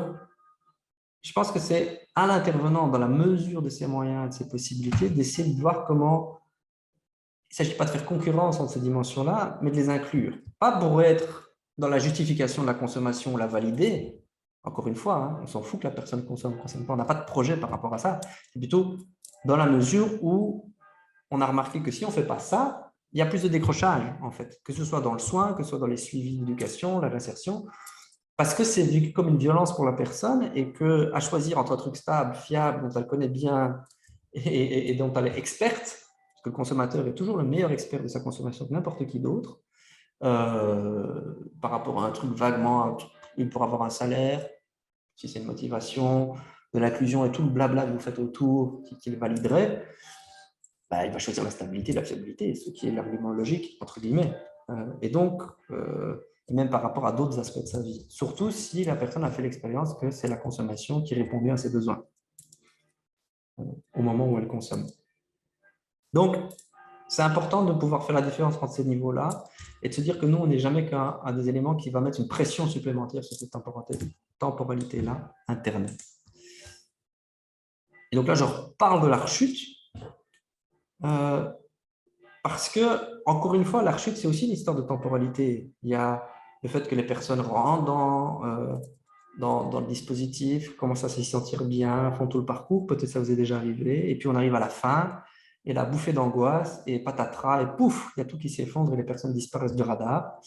je pense que c'est à l'intervenant, dans la mesure de ses moyens et de ses possibilités, d'essayer de voir comment il ne s'agit pas de faire concurrence entre ces dimensions-là, mais de les inclure. Pas pour être dans la justification de la consommation, la valider. Encore une fois, hein, on s'en fout que la personne consomme pas. On n'a pas de projet par rapport à ça. C'est plutôt dans la mesure où on a remarqué que si on ne fait pas ça, il y a plus de décrochage, en fait. Que ce soit dans le soin, que ce soit dans les suivis d'éducation, la réinsertion, parce que c'est vu comme une violence pour la personne et qu'à choisir entre un truc stable, fiable, dont elle connaît bien et dont elle est experte, parce que le consommateur est toujours le meilleur expert de sa consommation que n'importe qui d'autre, par rapport à un truc vaguement, pour avoir un salaire, si c'est une motivation, de l'inclusion et tout le blabla que vous faites autour qui le validerait, bah, il va choisir la stabilité, la fiabilité, ce qui est l'argument logique, entre guillemets. Et donc, même par rapport à d'autres aspects de sa vie, surtout si la personne a fait l'expérience que c'est la consommation qui répond bien à ses besoins au moment où elle consomme. Donc, c'est important de pouvoir faire la différence entre ces niveaux-là et de se dire que nous, on n'est jamais qu'un des éléments qui va mettre une pression supplémentaire sur cette temporalité-là interne. Et donc là, je reparle de la rechute parce que, encore une fois, la rechute, c'est aussi une histoire de temporalité. Il y a le fait que les personnes rentrent dans le dispositif, commencent à s'y sentir bien, font tout le parcours, peut-être ça vous est déjà arrivé, et puis on arrive à la fin, et la bouffée d'angoisse, et patatras, et pouf, il y a tout qui s'effondre et les personnes disparaissent du radar.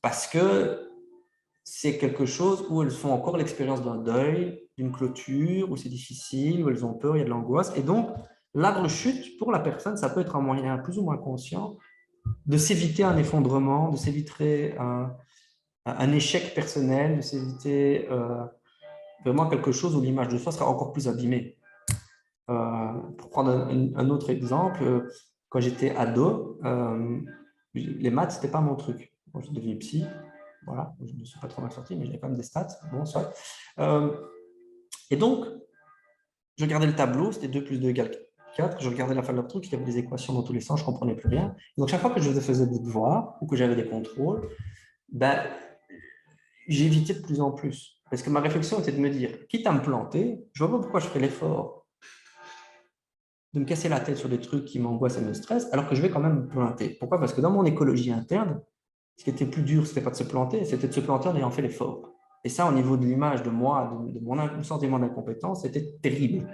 Parce que c'est quelque chose où elles font encore l'expérience d'un deuil, d'une clôture, où c'est difficile, où elles ont peur, il y a de l'angoisse. Et donc, la rechute, pour la personne, ça peut être un moyen plus ou moins conscient de s'éviter un effondrement, de s'éviter un échec personnel, de s'éviter vraiment quelque chose où l'image de soi sera encore plus abîmée. Pour prendre un autre exemple, quand j'étais ado, les maths, ce n'était pas mon truc. Moi, je suis devenu psy, voilà, je ne suis pas trop mal sorti, mais j'avais quand même des stats. Bon, soit. Et donc, je regardais le tableau, c'était 2 plus 2 égale 4. Je regardais la fin de leur truc, il y avait des équations dans tous les sens, je ne comprenais plus rien. Et donc, chaque fois que je faisais des devoirs ou que j'avais des contrôles, ben, j'évitais de plus en plus. Parce que ma réflexion était de me dire, quitte à me planter, je ne vois pas pourquoi je fais l'effort de me casser la tête sur des trucs qui m'angoissent et me stressent, alors que je vais quand même me planter. Pourquoi? Parce que dans mon écologie interne, ce qui était plus dur, ce n'était pas de se planter, c'était de se planter en ayant fait l'effort. Et ça, au niveau de l'image de moi, de mon sentiment d'incompétence, c'était terrible.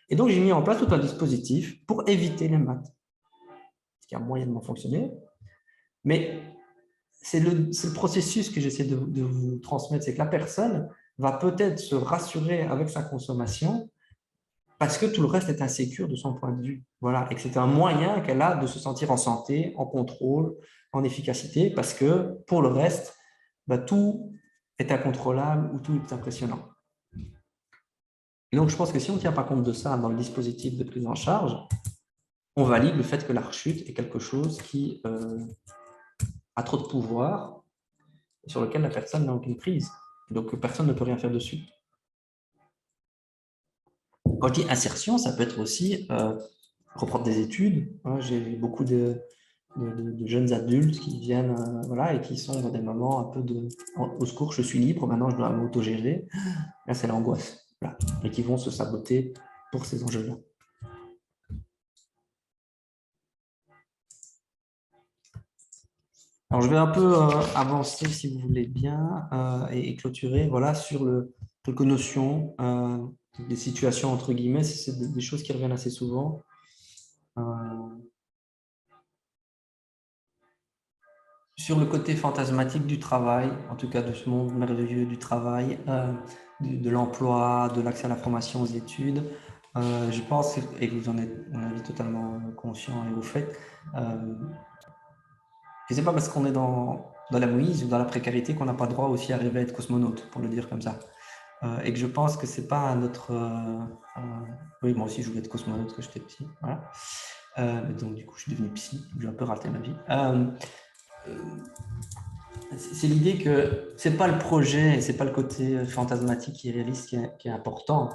Et donc, j'ai mis en place tout un dispositif pour éviter les maths, ce qui a moyennement fonctionné. Mais c'est le processus que j'essaie de vous transmettre, c'est que la personne va peut-être se rassurer avec sa consommation parce que tout le reste est insécure de son point de vue. Voilà. Et que c'est un moyen qu'elle a de se sentir en santé, en contrôle, en efficacité, parce que pour le reste, bah, tout est incontrôlable ou tout est impressionnant. Et donc, je pense que si on ne tient pas compte de ça dans le dispositif de prise en charge, on valide le fait que la rechute est quelque chose qui a trop de pouvoir et sur lequel la personne n'a aucune prise. Donc, personne ne peut rien faire dessus. Quand je dis insertion, ça peut être aussi reprendre des études. J'ai beaucoup de jeunes adultes qui viennent voilà, et qui sont dans des moments un peu de au secours, je suis libre, maintenant je dois m'autogérer. Là, c'est l'angoisse. Voilà. Et qui vont se saboter pour ces enjeux-là. Alors, je vais un peu avancer, si vous voulez bien, et clôturer voilà, sur quelques notions, des situations entre guillemets, c'est des choses qui reviennent assez souvent. Sur le côté fantasmatique du travail, en tout cas de ce monde merveilleux du travail, de l'emploi, de l'accès à la formation, aux études, je pense, et vous en êtes totalement conscient et au fait, que ce n'est pas parce qu'on est dans la mouise ou dans la précarité qu'on n'a pas droit aussi à rêver à être cosmonaute, pour le dire comme ça. et que je pense que c'est pas notre… oui, moi aussi, je voulais être cosmonaute quand j'étais petit. Voilà. Mais donc, du coup, je suis devenu psy. J'ai un peu raté ma vie. C'est l'idée que c'est pas le projet, c'est pas le côté fantasmatique et réaliste qui est important.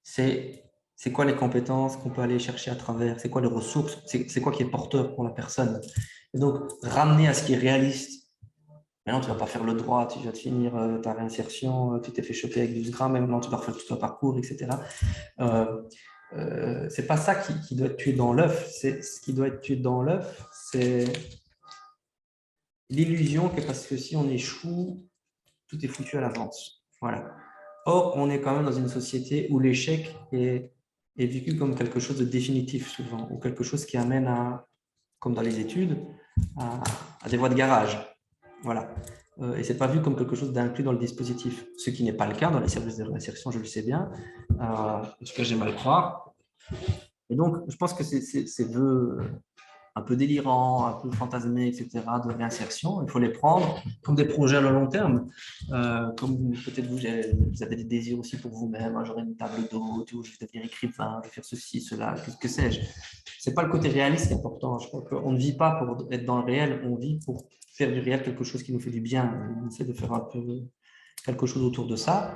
C'est quoi les compétences qu'on peut aller chercher à travers, c'est quoi les ressources, c'est quoi qui est porteur pour la personne. Et donc, ramener à ce qui est réaliste. Maintenant, tu ne vas pas faire le droit, tu vas te finir ta réinsertion, tu t'es fait choper avec 12 grammes, maintenant tu vas refaire tout ton parcours, etc. C'est pas ça qui doit être tué dans l'œuf. Ce qui doit être tué dans l'œuf, c'est l'illusion que parce que si on échoue, tout est foutu à l'avance. Voilà. Or, on est quand même dans une société où l'échec est vécu comme quelque chose de définitif souvent, ou quelque chose qui amène à, comme dans les études, à des voies de garage. Voilà. Et ce n'est pas vu comme quelque chose d'inclus dans le dispositif, ce qui n'est pas le cas dans les services de réinsertion, je le sais bien. En tout cas, j'aime à le croire. Et donc, je pense que ces vœux un peu délirants, un peu fantasmés, etc., de réinsertion, il faut les prendre comme des projets à long terme. Comme peut-être vous avez des désirs aussi pour vous-même, hein, j'aurai une table d'hôte, ou je vais devenir écrivain, je vais faire ceci, cela, que sais-je. Ce n'est pas le côté réaliste qui est important. Je crois qu'on ne vit pas pour être dans le réel, on vit pour faire du réel quelque chose qui nous fait du bien. On essaie de faire un peu quelque chose autour de ça.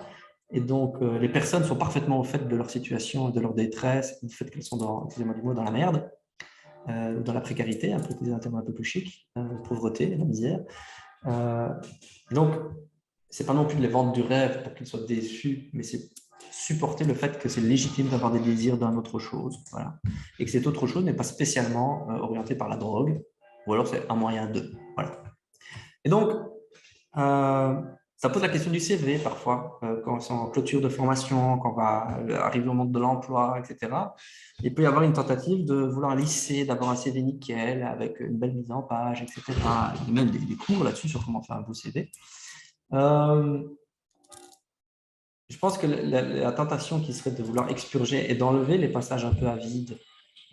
Et donc, les personnes sont parfaitement au fait de leur situation, de leur détresse, du fait qu'elles sont excusez-moi du mot, dans la merde, dans la précarité, un peu des termes un peu plus chics, la pauvreté, la misère. Donc, ce n'est pas non plus de les vendre du rêve pour qu'ils soient déçus, mais c'est supporter le fait que c'est légitime d'avoir des désirs d'une autre chose, voilà. Et que cette autre chose n'est pas spécialement orientée par la drogue, ou alors c'est un moyen de. Voilà. Et donc, ça pose la question du CV parfois, quand c'est en clôture de formation, quand on va arriver au monde de l'emploi, etc. Il peut y avoir une tentative de vouloir lisser, d'avoir un CV nickel, avec une belle mise en page, etc. Il y a même des cours là-dessus sur comment faire un beau CV. Je pense que la tentation qui serait de vouloir expurger et d'enlever les passages un peu à vide,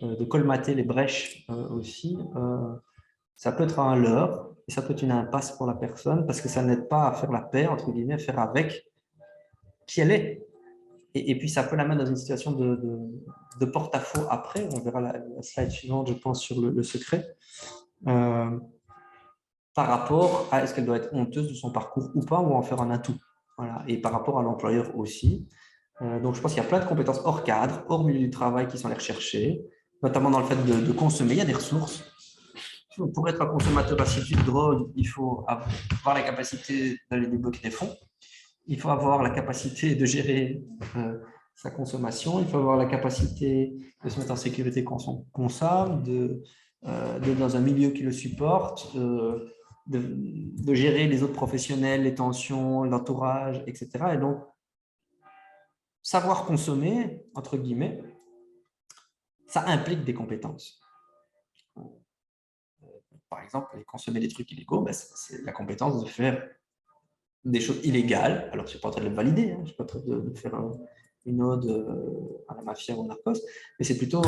de colmater les brèches aussi, ça peut être un leurre et ça peut être une impasse pour la personne parce que ça n'aide pas à faire la paix, entre guillemets, à faire avec qui elle est. Et puis, ça peut la mettre dans une situation de porte-à-faux après. On verra la slide suivante, je pense, sur le secret. Par rapport à est-ce qu'elle doit être honteuse de son parcours ou pas, ou en faire un atout. Voilà. Et par rapport à l'employeur aussi. Donc, je pense qu'il y a plein de compétences hors cadre, hors milieu du travail qui sont allées rechercher, notamment dans le fait de consommer. Il y a des ressources. Pour être un consommateur assidu de drogue, il faut avoir la capacité d'aller débloquer des fonds. Il faut avoir la capacité de gérer sa consommation. Il faut avoir la capacité de se mettre en sécurité quand on consomme, d'être dans un milieu qui le supporte, de gérer les autres professionnels, les tensions, l'entourage, etc. Et donc, savoir consommer, entre guillemets, ça implique des compétences. Par exemple, consommer des trucs illégaux, ben, c'est la compétence de faire des choses illégales. Alors, je ne suis pas en train de le valider, hein, je ne suis pas en train de faire une ode à la mafia ou au narcos, mais c'est plutôt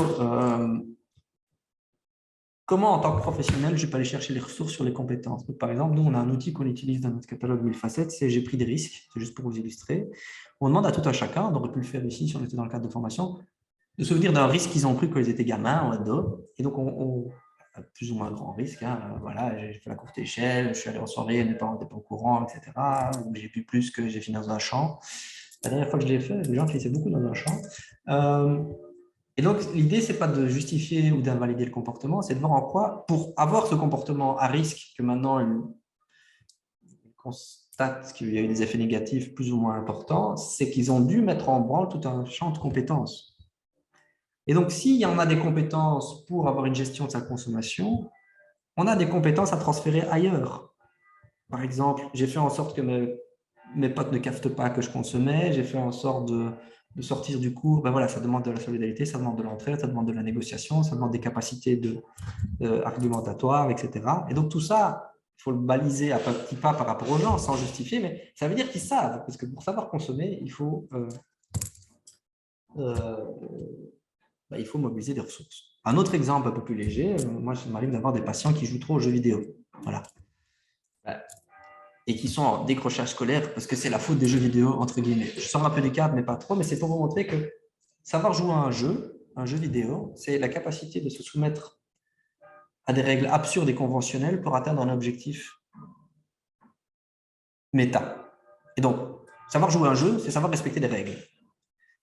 comment, en tant que professionnel, je peux aller chercher les ressources sur les compétences. Donc, par exemple, nous, on a un outil qu'on utilise dans notre catalogue 1000 facettes, c'est J'ai pris des risques, c'est juste pour vous illustrer. On demande à tout un chacun, on aurait pu le faire ici si on était dans le cadre de formation, de se souvenir d'un risque qu'ils ont pris quand ils étaient gamins ou ados. Et donc, on plus ou moins grand risque. Hein. Voilà, j'ai fait la courte échelle, je suis allé en soirée, mes parents n'étaient pas au courant, etc. Ou j'ai bu plus que j'ai fini dans un champ. La dernière fois que je l'ai fait, les gens finissaient beaucoup dans un champ. Et donc, l'idée, ce n'est pas de justifier ou d'invalider le comportement, c'est de voir en quoi, pour avoir ce comportement à risque, que maintenant ils constatent qu'il y a eu des effets négatifs plus ou moins importants, c'est qu'ils ont dû mettre en branle tout un champ de compétences. Et donc, s'il y en a des compétences pour avoir une gestion de sa consommation, on a des compétences à transférer ailleurs. Par exemple, j'ai fait en sorte que mes potes ne captent pas que je consommais, j'ai fait en sorte de sortir du cours. Ben voilà, ça demande de la solidarité, ça demande de l'entraide, ça demande de la négociation, ça demande des capacités argumentatoires, etc. Et donc, tout ça, il faut le baliser à petits pas par rapport aux gens, sans justifier, mais ça veut dire qu'ils savent, parce que pour savoir consommer, il faut mobiliser des ressources. Un autre exemple un peu plus léger, moi, il m'arrive d'avoir des patients qui jouent trop aux jeux vidéo. Voilà. et qui sont en décrochage scolaire parce que c'est la faute des jeux vidéo, entre guillemets. Je sors un peu du cadre, mais pas trop, mais c'est pour vous montrer que savoir jouer à un jeu vidéo, c'est la capacité de se soumettre à des règles absurdes et conventionnelles pour atteindre un objectif méta. Et donc, savoir jouer à un jeu, c'est savoir respecter des règles.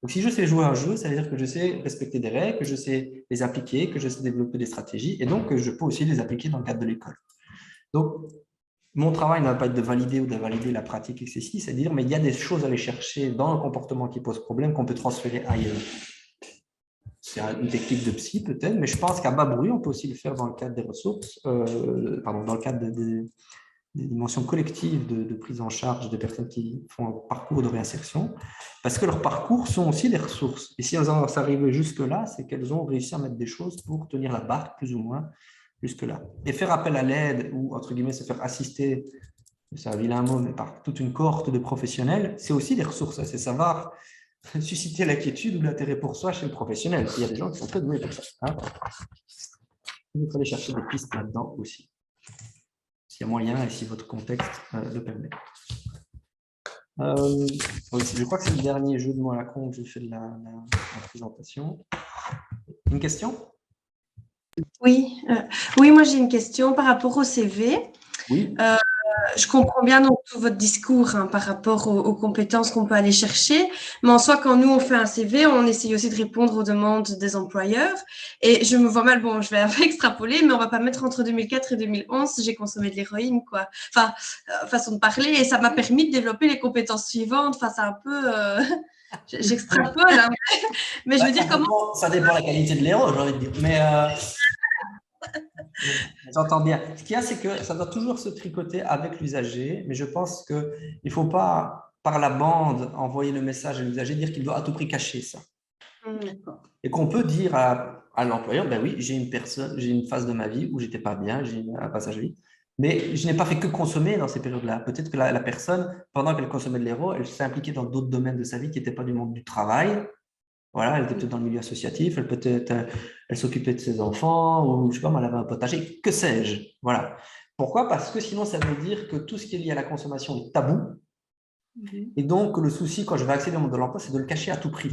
Donc, si je sais jouer à un jeu, ça veut dire que je sais respecter des règles, que je sais les appliquer, que je sais développer des stratégies, et donc que je peux aussi les appliquer dans le cadre de l'école. Donc, mon travail ne va pas être de valider ou d'invalider la pratique excessive, c'est de dire, mais il y a des choses à aller chercher dans le comportement qui pose problème qu'on peut transférer ailleurs. C'est une technique de psy peut-être, mais je pense qu'à bas bruit, on peut aussi le faire dans le cadre des ressources, dans le cadre des dimensions collectives de prise en charge des personnes qui font un parcours de réinsertion, parce que leurs parcours sont aussi des ressources. Et si elles en sont arrivées jusque-là, c'est qu'elles ont réussi à mettre des choses pour tenir la barque, plus ou moins, jusque-là. Et faire appel à l'aide, ou entre guillemets, se faire assister, c'est un vilain mot, mais par toute une cohorte de professionnels, c'est aussi des ressources, c'est savoir susciter l'inquiétude ou l'intérêt pour soi chez le professionnel. Il y a des gens qui sont très doués pour ça. Hein. Il faut aller chercher des pistes là-dedans aussi, s'il y a moyen et si votre contexte le permet. Je crois que c'est le dernier jeu de mots à la con que j'ai fait de la présentation. Une question? Oui, oui, moi j'ai une question par rapport au CV. Oui. Je comprends bien donc tout votre discours par rapport aux compétences qu'on peut aller chercher, mais en soi, quand nous on fait un CV, on essaye aussi de répondre aux demandes des employeurs. Et je me vois mal, bon, je vais un peu extrapoler, mais on va pas mettre entre 2004 et 2011, j'ai consommé de l'héroïne, quoi. Enfin, façon de parler, et ça m'a permis de développer les compétences suivantes. Enfin, c'est un peu, j'extrapole, hein, mais je veux dire comment. Ça dépend de la qualité de l'héros, j'ai envie de dire. Mais j'entends bien. Ce qu'il y a, c'est que ça doit toujours se tricoter avec l'usager, mais je pense qu'il ne faut pas, par la bande, envoyer le message à l'usager, dire qu'il doit à tout prix cacher ça. Et qu'on peut dire à l'employeur, ben oui, j'ai une phase de ma vie où j'étais pas bien, j'ai un passage de vie, mais je n'ai pas fait que consommer dans ces périodes-là. Peut-être que la personne, pendant qu'elle consommait de l'héros, elle s'est impliquée dans d'autres domaines de sa vie qui n'étaient pas du monde du travail. Voilà, elle était peut-être dans le milieu associatif, elle s'occupait de ses enfants, ou je sais pas, elle avait un potager, que sais-je. Voilà. Pourquoi? Parce que sinon, ça veut dire que tout ce qui est lié à la consommation est tabou. Et donc, le souci, quand je vais accéder au monde de l'emploi, c'est de le cacher à tout prix.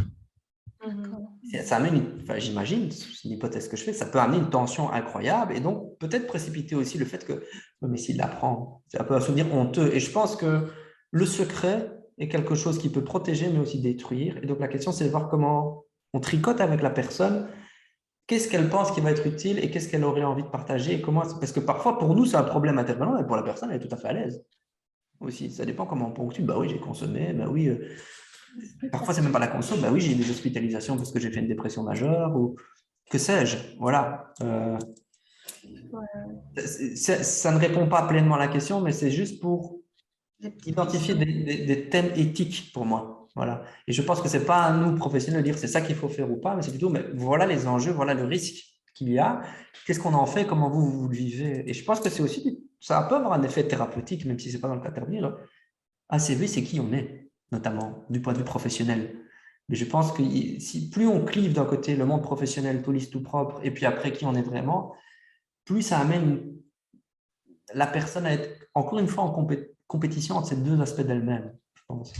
Ça amène, enfin, j'imagine, c'est une hypothèse que je fais, ça peut amener une tension incroyable et donc peut-être précipiter aussi le fait que, mais s'il l'apprend, c'est un peu un souvenir honteux. Et je pense que le secret est quelque chose qui peut protéger mais aussi détruire. Et donc la question, c'est de voir comment on tricote avec la personne, qu'est-ce qu'elle pense qui va être utile et qu'est-ce qu'elle aurait envie de partager. Et comment, parce que parfois, pour nous, c'est un problème intervenant et pour la personne, elle est tout à fait à l'aise aussi. Ça dépend comment on ponctue. Bah oui, j'ai consommé, bah oui. Parfois, c'est même pas la conso. Bah oui, j'ai des hospitalisations parce que j'ai fait une dépression majeure ou que sais-je. Voilà. Ça ne répond pas pleinement à la question, mais c'est juste pour identifier des thèmes éthiques pour moi. Voilà. Et je pense que c'est pas à nous, professionnels, de dire c'est ça qu'il faut faire ou pas, mais c'est plutôt, mais voilà les enjeux, voilà le risque qu'il y a. Qu'est-ce qu'on en fait? Comment vous le vivez? Et je pense que c'est aussi, ça peut avoir un effet thérapeutique, même si c'est pas dans le cas terminal. ACV, c'est qui on est, notamment du point de vue professionnel. Mais je pense que si plus on clive d'un côté le monde professionnel, tout lisse, tout propre, et puis après qui on est vraiment, plus ça amène la personne à être encore une fois en compétition entre ces deux aspects d'elle-même, je pense.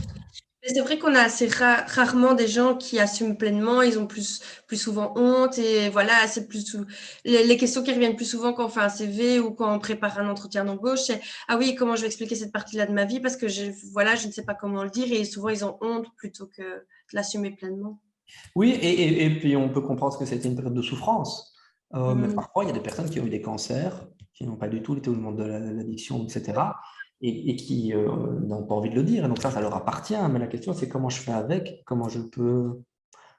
Mais c'est vrai qu'on a assez rarement des gens qui assument pleinement, ils ont plus souvent honte et voilà, c'est les questions qui reviennent plus souvent quand on fait un CV ou quand on prépare un entretien d'embauche, c'est ah oui, comment je vais expliquer cette partie-là de ma vie parce que je ne sais pas comment le dire et souvent ils ont honte plutôt que de l'assumer pleinement. Oui, et puis on peut comprendre que c'était une période de souffrance, mais parfois il y a des personnes qui ont eu des cancers, qui n'ont pas du tout été au monde de l'addiction, etc. Et qui n'ont pas envie de le dire. Et donc ça leur appartient. Mais la question, c'est comment je fais avec, comment je peux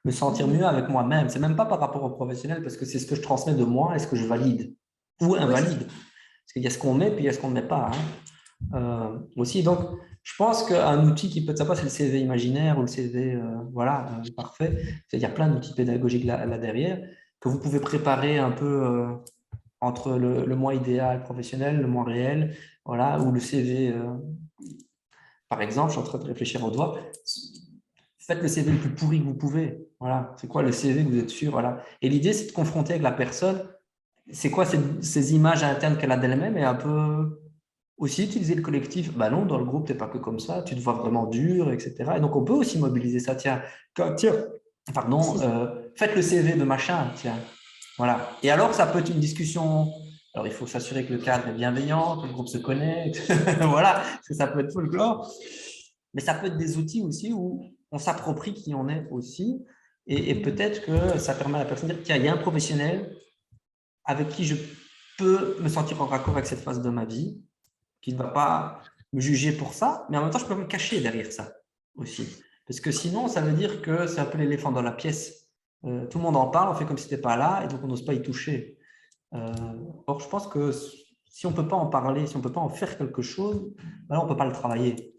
me sentir mieux avec moi-même. C'est même pas par rapport au professionnel, parce que c'est ce que je transmets de moi et ce que je valide ou invalide. Parce qu'il y a ce qu'on met, puis il y a ce qu'on ne met pas. Aussi, donc, je pense qu'un outil qui peut être sympa, c'est le CV imaginaire ou le CV parfait. Il y a plein d'outils pédagogiques là derrière que vous pouvez préparer un peu entre le moi idéal professionnel, le moi réel, voilà, ou le CV. Par exemple, je suis en train de réfléchir au doigt. Faites le CV le plus pourri que vous pouvez. Voilà, c'est quoi le CV que vous êtes sûr, voilà. Et l'idée, c'est de confronter avec la personne. C'est quoi ces images internes qu'elle a d'elle-même et un peu Aussi utiliser le collectif, bah non, dans le groupe, tu n'es pas que comme ça, tu te vois vraiment dur, etc. Et donc, on peut aussi mobiliser ça. Tiens, pardon, faites le CV de machin, tiens. Voilà. Et alors, ça peut être une discussion. Alors, il faut s'assurer que le cadre est bienveillant, que le groupe se connaît. Voilà, parce que ça peut être folklore. Mais ça peut être des outils aussi où on s'approprie qui on est aussi. Et peut-être que ça permet à la personne de dire, tiens, il y a un professionnel avec qui je peux me sentir en raccord avec cette phase de ma vie, qui ne va pas me juger pour ça, mais en même temps, je peux me cacher derrière ça aussi. Parce que sinon, ça veut dire que c'est un peu l'éléphant dans la pièce. Tout le monde en parle, on fait comme si tu n'étais pas là, et donc on n'ose pas y toucher. Or, je pense que si on ne peut pas en parler, si on ne peut pas en faire quelque chose, ben on ne peut pas le travailler.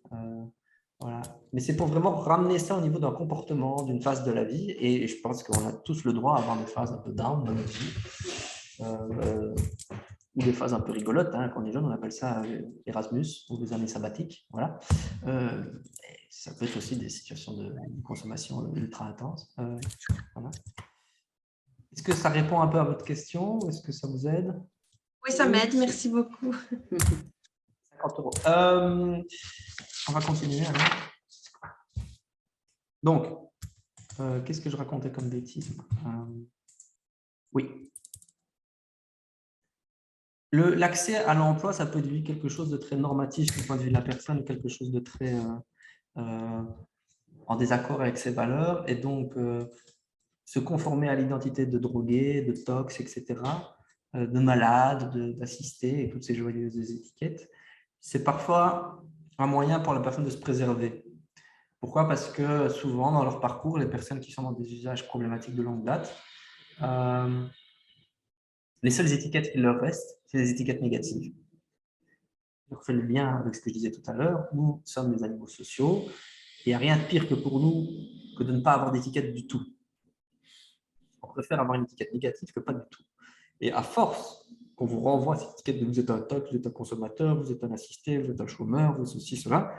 Voilà. Mais c'est pour vraiment ramener ça au niveau d'un comportement, d'une phase de la vie, et je pense qu'on a tous le droit à avoir des phases un peu down dans notre vie. Ou des phases un peu rigolotes. Hein. Quand on est jeune, on appelle ça Erasmus ou des années sabbatiques. Voilà. Ça peut être aussi des situations de consommation ultra intense. Voilà. Est-ce que ça répond un peu à votre question? Est-ce que ça vous aide? Oui, ça m'aide. Merci beaucoup. 50 €. On va continuer alors. Donc, qu'est-ce que je racontais comme bêtise? Oui. L'accès à l'emploi, ça peut être vu quelque chose de très normatif du point de vue de la personne, quelque chose de très en désaccord avec ses valeurs, et donc se conformer à l'identité de drogué, de tox, etc., de malade, d'assisté, et toutes ces joyeuses étiquettes, c'est parfois un moyen pour la personne de se préserver. Pourquoi? Parce que souvent, dans leur parcours, les personnes qui sont dans des usages problématiques de longue date, les seules étiquettes qui leur restent, c'est des étiquettes négatives. Je refais le lien avec ce que je disais tout à l'heure. Nous sommes des animaux sociaux. Il n'y a rien de pire que pour nous que de ne pas avoir d'étiquette du tout. On préfère avoir une étiquette négative que pas du tout. Et à force qu'on vous renvoie cette étiquette de vous êtes un toc, vous êtes un consommateur, vous êtes un assisté, vous êtes un chômeur, vous êtes ceci, cela,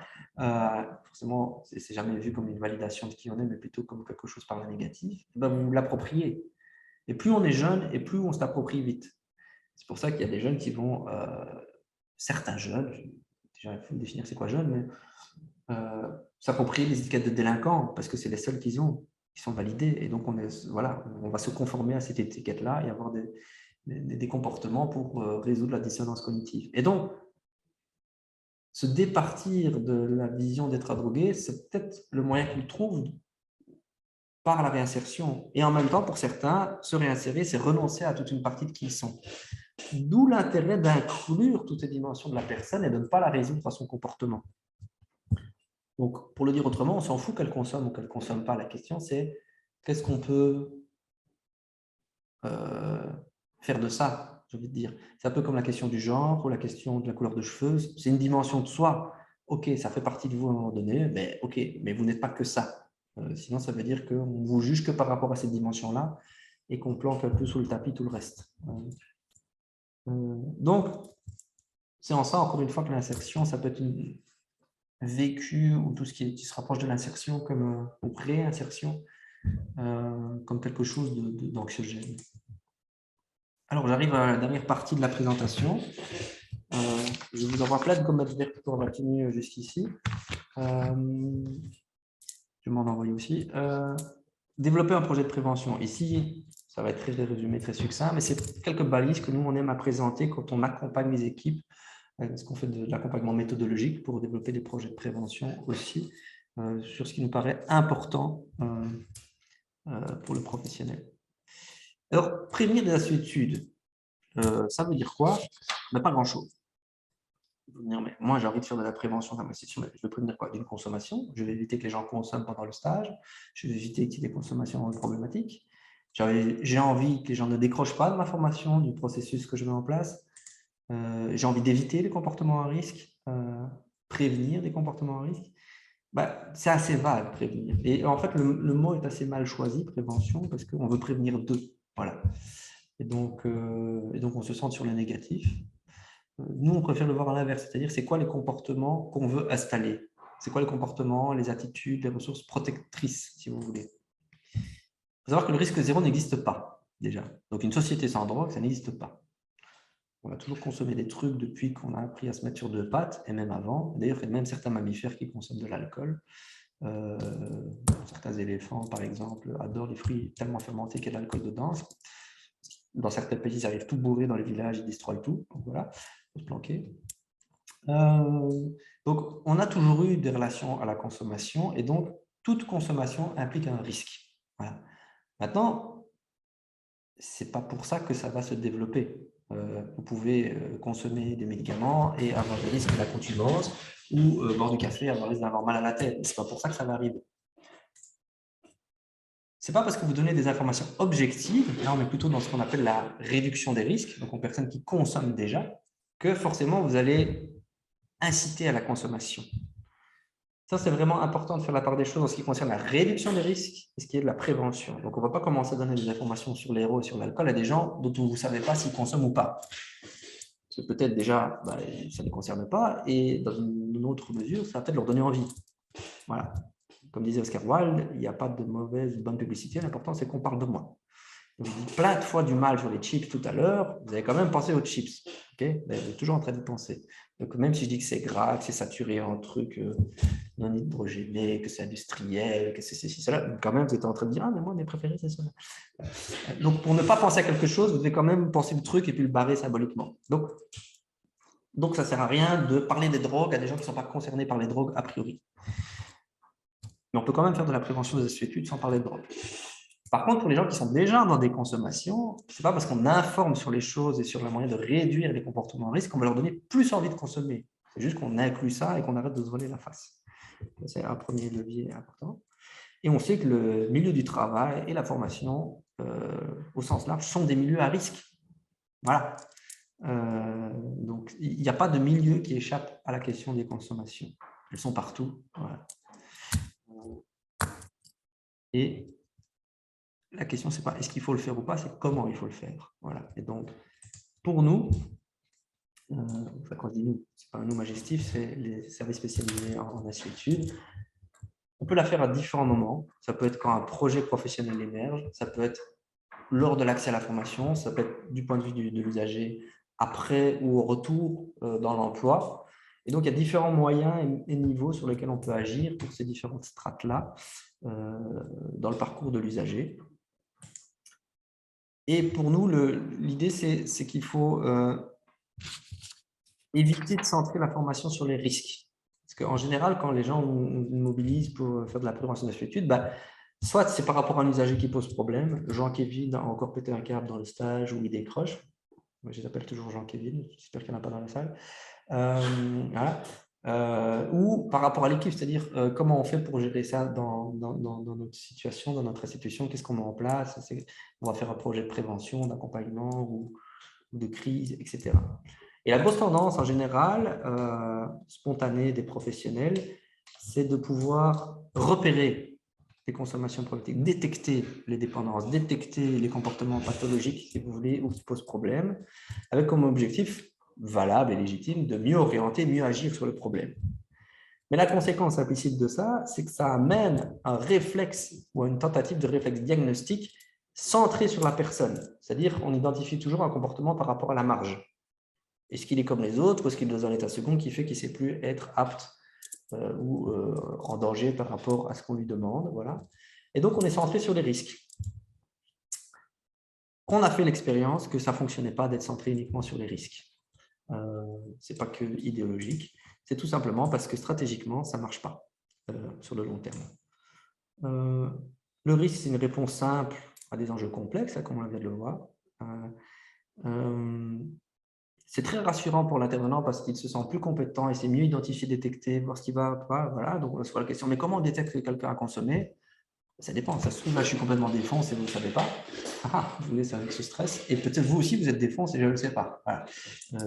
forcément, c'est jamais vu comme une validation de qui on est, mais plutôt comme quelque chose par la négative. Ben, vous l'appropriez. Et plus on est jeune, et plus on s'approprie vite. C'est pour ça qu'il y a des jeunes qui vont, certains jeunes, déjà il faut définir c'est quoi jeune, mais s'approprier les étiquettes de délinquants parce que c'est les seuls qu'ils ont, qui sont validés. Et donc, on va se conformer à cette étiquette-là et avoir des comportements pour résoudre la dissonance cognitive. Et donc, se départir de la vision d'être drogué, c'est peut-être le moyen qu'ils trouvent par la réinsertion. Et en même temps, pour certains, se réinsérer, c'est renoncer à toute une partie de qui ils sont. D'où l'intérêt d'inclure toutes les dimensions de la personne et de ne pas la résoudre à son comportement. Donc, pour le dire autrement, on s'en fout qu'elle consomme ou qu'elle ne consomme pas. La question, c'est qu'est-ce qu'on peut faire de ça, j'ai envie de dire. C'est un peu comme la question du genre ou la question de la couleur de cheveux. C'est une dimension de soi. OK, ça fait partie de vous à un moment donné, mais OK, mais vous n'êtes pas que ça. Sinon, ça veut dire qu'on ne vous juge que par rapport à cette dimension-là et qu'on planque un peu sous le tapis tout le reste. Donc, c'est en ça, encore une fois, que l'insertion, ça peut être une vécu ou tout ce qui se rapproche de l'insertion comme ou réinsertion comme quelque chose d'anxiogène. Alors, j'arrive à la dernière partie de la présentation. Je vous envoie plein de commentaires pour avoir tenu jusqu'ici. Je m'en envoie aussi. Développer un projet de prévention. Ici, ça va être très résumé, très succinct, mais c'est quelques balises que nous, on aime à présenter quand on accompagne les équipes. Parce qu'on fait de l'accompagnement méthodologique pour développer des projets de prévention aussi, sur ce qui nous paraît important pour le professionnel. Alors, prévenir des lassitudes, ça veut dire quoi? Pas grand-chose. Mais moi, j'ai envie de faire de la prévention dans ma situation. Je veux prévenir quoi? D'une consommation. Je vais éviter que les gens consomment pendant le stage. Je vais éviter qu'il y ait des consommations problématiques. J'ai envie que les gens ne décrochent pas de ma formation, du processus que je mets en place. J'ai envie d'éviter les comportements à risque, prévenir des comportements à risque. C'est assez vague, prévenir. Et en fait, le mot est assez mal choisi, prévention, parce qu'on veut prévenir d'eux. Voilà. Et donc, on se centre sur le négatif. Nous, on préfère le voir à l'inverse, c'est-à-dire c'est quoi les comportements qu'on veut installer? C'est quoi les comportements, les attitudes, les ressources protectrices, si vous voulez? Il faut savoir que le risque zéro n'existe pas, déjà. Donc, une société sans drogue, ça n'existe pas. On a toujours consommé des trucs depuis qu'on a appris à se mettre sur deux pattes, et même avant. D'ailleurs, il y a même certains mammifères qui consomment de l'alcool. Certains éléphants, par exemple, adorent les fruits tellement fermentés qu'il y a de l'alcool dedans. Dans certains pays, ils arrivent tout bourrés dans les villages, ils destroient tout. Donc voilà, il faut se planquer. Donc, on a toujours eu des relations à la consommation, et donc, toute consommation implique un risque. Voilà. Maintenant, ce n'est pas pour ça que ça va se développer. Vous pouvez consommer des médicaments et avoir des risques d'accoutumance, ou boire du café et avoir des risques d'avoir mal à la tête. Ce n'est pas pour ça que ça va arriver. Ce n'est pas parce que vous donnez des informations objectives, là on est plutôt dans ce qu'on appelle la réduction des risques, donc aux personnes qui consomment déjà, que forcément vous allez inciter à la consommation. Ça, c'est vraiment important de faire la part des choses en ce qui concerne la réduction des risques et ce qui est de la prévention. Donc, on ne va pas commencer à donner des informations sur l'héros et sur l'alcool à des gens dont vous ne savez pas s'ils consomment ou pas. Parce que peut-être déjà, ça ne les concerne pas, et dans une autre mesure, ça va peut-être leur donner envie. Voilà. Comme disait Oscar Wilde, il n'y a pas de mauvaise ou de bonne publicité, l'important c'est qu'on parle de moi. Donc, je dis plein de fois du mal sur les chips tout à l'heure, vous avez quand même pensé aux chips. Okay, vous êtes toujours en train de penser. Donc, même si je dis que c'est gras, que c'est saturé en trucs non hydrogénés, que c'est industriel, que c'est ceci, cela, quand même, vous êtes en train de dire « Ah, mais moi, mes préférés, c'est cela. » Donc, pour ne pas penser à quelque chose, vous devez quand même penser le truc et puis le barrer symboliquement. Donc ça ne sert à rien de parler des drogues à des gens qui ne sont pas concernés par les drogues a priori. Mais on peut quand même faire de la prévention des études sans parler de drogue. Par contre, pour les gens qui sont déjà dans des consommations, ce n'est pas parce qu'on informe sur les choses et sur la moyen de réduire les comportements à risque qu'on va leur donner plus envie de consommer. C'est juste qu'on inclut ça et qu'on arrête de se voiler la face. C'est un premier levier important. Et on sait que le milieu du travail et la formation, au sens large, sont des milieux à risque. Voilà. Donc, il n'y a pas de milieu qui échappe à la question des consommations. Elles sont partout. Voilà. Et la question, ce n'est pas est-ce qu'il faut le faire ou pas, c'est comment il faut le faire. Voilà. Et donc, pour nous, quand je dis nous, ce n'est pas un nous majestif, c'est les services spécialisés en assuétude. On peut la faire à différents moments. Ça peut être quand un projet professionnel émerge, ça peut être lors de l'accès à la formation, ça peut être du point de vue de l'usager après ou au retour dans l'emploi. Et donc, il y a différents moyens et niveaux sur lesquels on peut agir pour ces différentes strates-là dans le parcours de l'usager. Et pour nous, l'idée, c'est qu'il faut éviter de centrer la formation sur les risques. Parce qu'en général, quand les gens nous mobilisent pour faire de la prévention d'assuétude, soit c'est par rapport à un usager qui pose problème. Jean-Kévin a encore pété un câble dans le stage où il décroche. Moi, je les appelle toujours Jean-Kévin, j'espère qu'il n'y en a pas dans la salle. Voilà. Ou par rapport à l'équipe, c'est-à-dire comment on fait pour gérer ça dans notre situation, dans notre institution, qu'est-ce qu'on met en place, on va faire un projet de prévention, d'accompagnement ou de crise, etc. Et la grosse tendance en général, spontanée des professionnels, c'est de pouvoir repérer les consommations problématiques, détecter les dépendances, détecter les comportements pathologiques, si vous voulez, ou qui posent problème, avec comme objectif valable et légitime de mieux orienter, mieux agir sur le problème. Mais la conséquence implicite de ça, c'est que ça amène un réflexe ou une tentative de réflexe diagnostique centré sur la personne. C'est-à-dire qu'on identifie toujours un comportement par rapport à la marge. Est-ce qu'il est comme les autres ou est-ce qu'il est dans un état second qui fait qu'il ne sait plus être apte ou en danger par rapport à ce qu'on lui demande, voilà. Et donc, on est centré sur les risques. On a fait l'expérience que ça ne fonctionnait pas d'être centré uniquement sur les risques. Ce n'est pas que idéologique, c'est tout simplement parce que stratégiquement, ça ne marche pas sur le long terme. Le risque, c'est une réponse simple à des enjeux complexes, comme on vient de le voir. C'est très rassurant pour l'intervenant parce qu'il se sent plus compétent et c'est mieux identifier, détecter, voir ce qui va pas. Voilà. Donc, on se pose la question, mais comment on détecte que quelqu'un a consommé? Ça dépend. Ça se trouve, là, je suis complètement défonce et vous ne le savez pas. Je vous laisse avec ce stress. Et peut-être vous aussi, vous êtes défonce et je ne le sais pas. Voilà.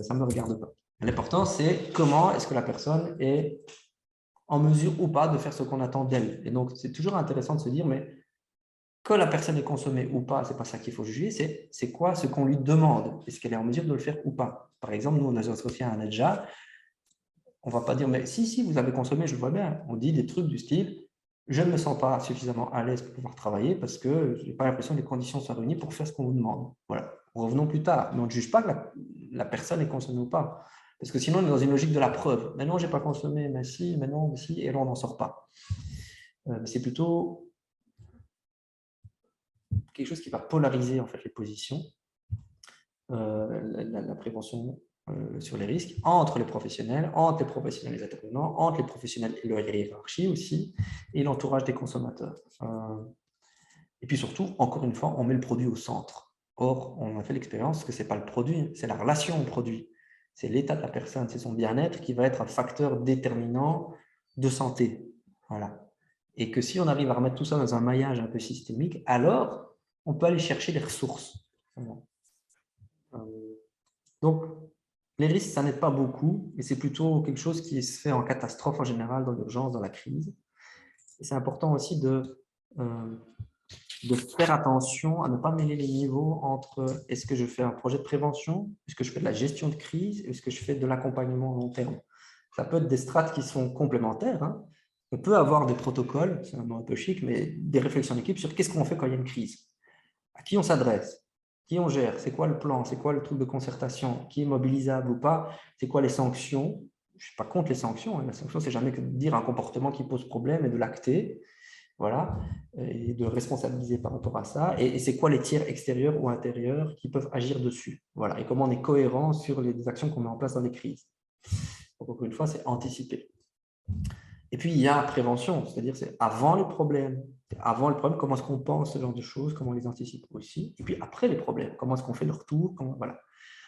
Ça ne me regarde pas. L'important, c'est comment est-ce que la personne est en mesure ou pas de faire ce qu'on attend d'elle. Et donc, c'est toujours intéressant de se dire, mais que la personne est consommée ou pas, ce n'est pas ça qu'il faut juger, c'est quoi ce qu'on lui demande. Est-ce qu'elle est en mesure de le faire ou pas? Par exemple, nous, on a associé à un Nedja, on ne va pas dire, mais si, vous avez consommé, je le vois bien. On dit des trucs du style, je ne me sens pas suffisamment à l'aise pour pouvoir travailler parce que je n'ai pas l'impression que les conditions soient réunies pour faire ce qu'on vous demande. Voilà. Revenons plus tard. Mais on ne juge pas la personne est consommée ou pas. Parce que sinon, on est dans une logique de la preuve. Mais non, je n'ai pas consommé, mais si, mais non, mais si, et là, on n'en sort pas. C'est plutôt quelque chose qui va polariser en fait, les positions, la prévention sur les risques, entre les professionnels et les intervenants, entre les professionnels et leur hiérarchie aussi, et l'entourage des consommateurs. Et puis surtout, encore une fois, on met le produit au centre. Or, on a fait l'expérience que ce n'est pas le produit, c'est la relation au produit. C'est l'état de la personne, c'est son bien-être qui va être un facteur déterminant de santé. Voilà. Et que si on arrive à remettre tout ça dans un maillage un peu systémique, alors on peut aller chercher des ressources. Donc, les risques, ça n'aide pas beaucoup, et c'est plutôt quelque chose qui se fait en catastrophe en général, dans l'urgence, dans la crise. Et c'est important aussi de faire attention à ne pas mêler les niveaux entre est-ce que je fais un projet de prévention, est-ce que je fais de la gestion de crise, est-ce que je fais de l'accompagnement long terme. Ça peut être des strates qui sont complémentaires. Hein. On peut avoir des protocoles, c'est un mot un peu chic, mais des réflexions d'équipe sur qu'est-ce qu'on fait quand il y a une crise. À qui on s'adresse, qui on gère, c'est quoi le plan, c'est quoi le truc de concertation, qui est mobilisable ou pas, c'est quoi les sanctions. Je ne suis pas contre les sanctions. Hein. La sanction, c'est jamais que de dire un comportement qui pose problème et de l'acter. Voilà, et de responsabiliser par rapport à ça. Et c'est quoi les tiers extérieurs ou intérieurs qui peuvent agir dessus. Voilà, et comment on est cohérent sur les actions qu'on met en place dans les crises. Donc, encore une fois, c'est anticiper. Et puis, il y a prévention, c'est-à-dire c'est avant les problèmes. Avant le problème, comment est-ce qu'on pense ce genre de choses, comment on les anticipe aussi. Et puis, après les problèmes, comment est-ce qu'on fait le retour, voilà.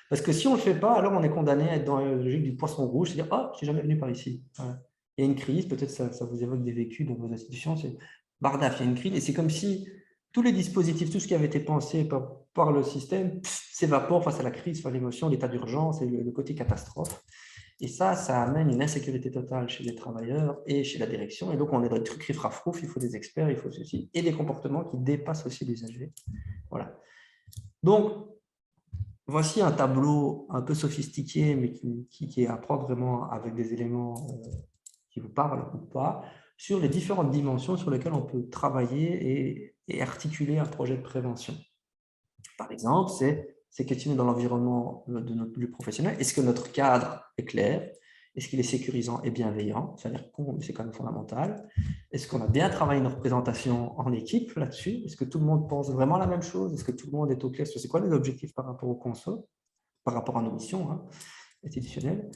Parce que si on ne le fait pas, alors on est condamné à être dans la logique du poisson rouge, c'est-à-dire « Oh, je ne suis jamais venu par ici. Voilà. » Il y a une crise, peut-être ça vous évoque des vécus dans vos institutions, c'est bardaf, il y a une crise, et c'est comme si tous les dispositifs, tout ce qui avait été pensé par le système, s'évapore face à la crise, face à l'émotion, l'état d'urgence et le côté catastrophe. Et ça amène une insécurité totale chez les travailleurs et chez la direction. Et donc, on est dans des trucs riffraff-rouf, il faut des experts, il faut ceci, et des comportements qui dépassent aussi l'usager. Voilà. Donc, voici un tableau un peu sophistiqué, mais qui est à prendre vraiment avec des éléments qui vous parlent ou pas, sur les différentes dimensions sur lesquelles on peut travailler et articuler un projet de prévention. Par exemple, c'est questionner dans l'environnement du professionnel. Est-ce que notre cadre est clair? Est-ce qu'il est sécurisant et bienveillant? C'est-à-dire que c'est quand même fondamental. Est-ce qu'on a bien travaillé nos représentations en équipe là-dessus? Est-ce que tout le monde pense vraiment la même chose? Est-ce que tout le monde est au clair sur c'est quoi les objectifs par rapport au conso, par rapport à nos missions institutionnelles?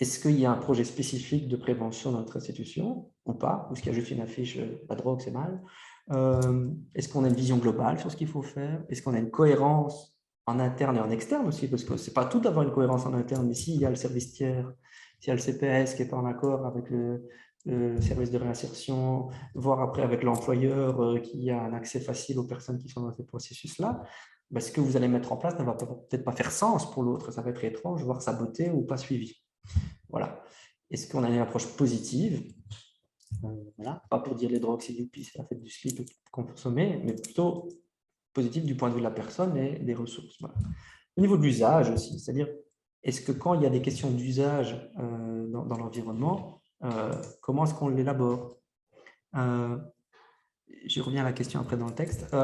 Est-ce qu'il y a un projet spécifique de prévention dans notre institution ou pas? Ou est-ce qu'il y a juste une affiche « la drogue, c'est mal » Est-ce qu'on a une vision globale sur ce qu'il faut faire? Est-ce qu'on a une cohérence en interne et en externe aussi? Parce que ce n'est pas tout d'avoir une cohérence en interne, mais s'il y a le service tiers, s'il y a le CPS qui n'est pas en accord avec le service de réinsertion, voire après avec l'employeur qui a un accès facile aux personnes qui sont dans ce processus-là, ben, ce que vous allez mettre en place ne va peut-être pas faire sens pour l'autre. Ça va être étrange, voire saboté ou pas suivi. Voilà. Est-ce qu'on a une approche positive? Voilà. Pas pour dire les drogues, c'est youpi, c'est la fête du slip qu'on peut consommer, mais plutôt positive du point de vue de la personne et des ressources. Voilà. Au niveau de l'usage aussi, c'est-à-dire, est-ce que quand il y a des questions d'usage dans l'environnement, comment est-ce qu'on l'élabore? Je reviens à la question après dans le texte.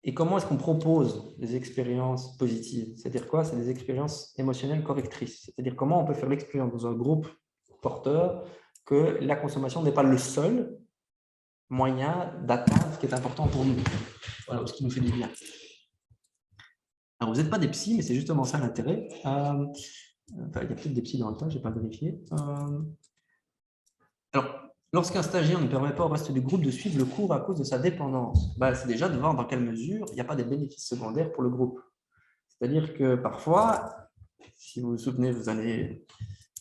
Et comment est-ce qu'on propose des expériences positives? C'est-à-dire quoi? C'est des expériences émotionnelles correctrices. C'est-à-dire comment on peut faire l'expérience dans un groupe porteur que la consommation n'est pas le seul moyen d'atteindre ce qui est important pour nous, voilà, ce qui nous fait du bien. Alors, vous n'êtes pas des psys, mais c'est justement ça l'intérêt. Enfin, il y a peut-être des psys dans le tas, je n'ai pas vérifié. Alors, lorsqu'un stagiaire ne permet pas au reste du groupe de suivre le cours à cause de sa dépendance, bah, c'est déjà de voir dans quelle mesure il n'y a pas des bénéfices secondaires pour le groupe. C'est-à-dire que parfois, si vous vous souvenez, vous allez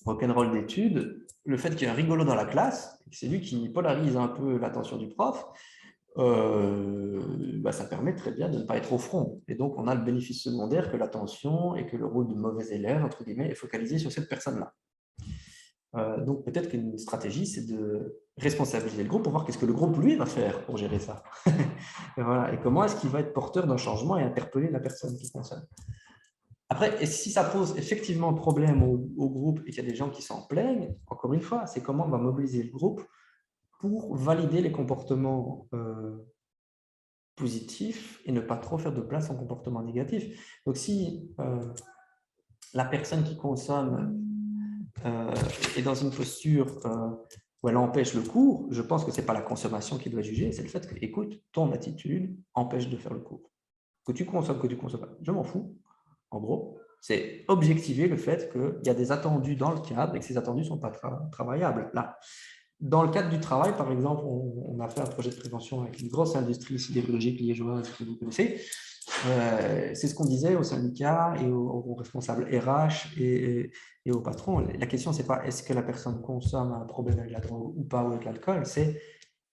rock'n'roll d'études, le fait qu'il y ait un rigolo dans la classe, c'est lui qui polarise un peu l'attention du prof, bah, ça permet très bien de ne pas être au front. Et donc, on a le bénéfice secondaire que l'attention et que le rôle de mauvais élève, entre guillemets, est focalisé sur cette personne-là. Donc, peut-être qu'une stratégie, c'est de responsabiliser le groupe pour voir qu'est-ce que le groupe, lui, va faire pour gérer ça. Et, voilà. Et comment est-ce qu'il va être porteur d'un changement et interpeller la personne qui concerne. Après, et si ça pose effectivement problème au groupe et qu'il y a des gens qui s'en plaignent, encore une fois, c'est comment on va mobiliser le groupe pour valider les comportements positifs et ne pas trop faire de place en comportements négatifs. Donc, si la personne qui consomme est dans une posture où elle empêche le cours, je pense que ce n'est pas la consommation qui doit juger, c'est le fait que, écoute, ton attitude empêche de faire le cours. Que tu consommes pas, je m'en fous. En gros, c'est objectiver le fait qu'il y a des attendus dans le cadre et que ces attendus ne sont pas travaillables. Là, dans le cadre du travail, par exemple, on a fait un projet de prévention avec une grosse industrie sidérurgique liégeoise que vous connaissez. C'est ce qu'on disait aux syndicats et aux responsables RH et aux patrons. La question, ce n'est pas est-ce que la personne consomme un problème avec la drogue ou pas, ou avec l'alcool, c'est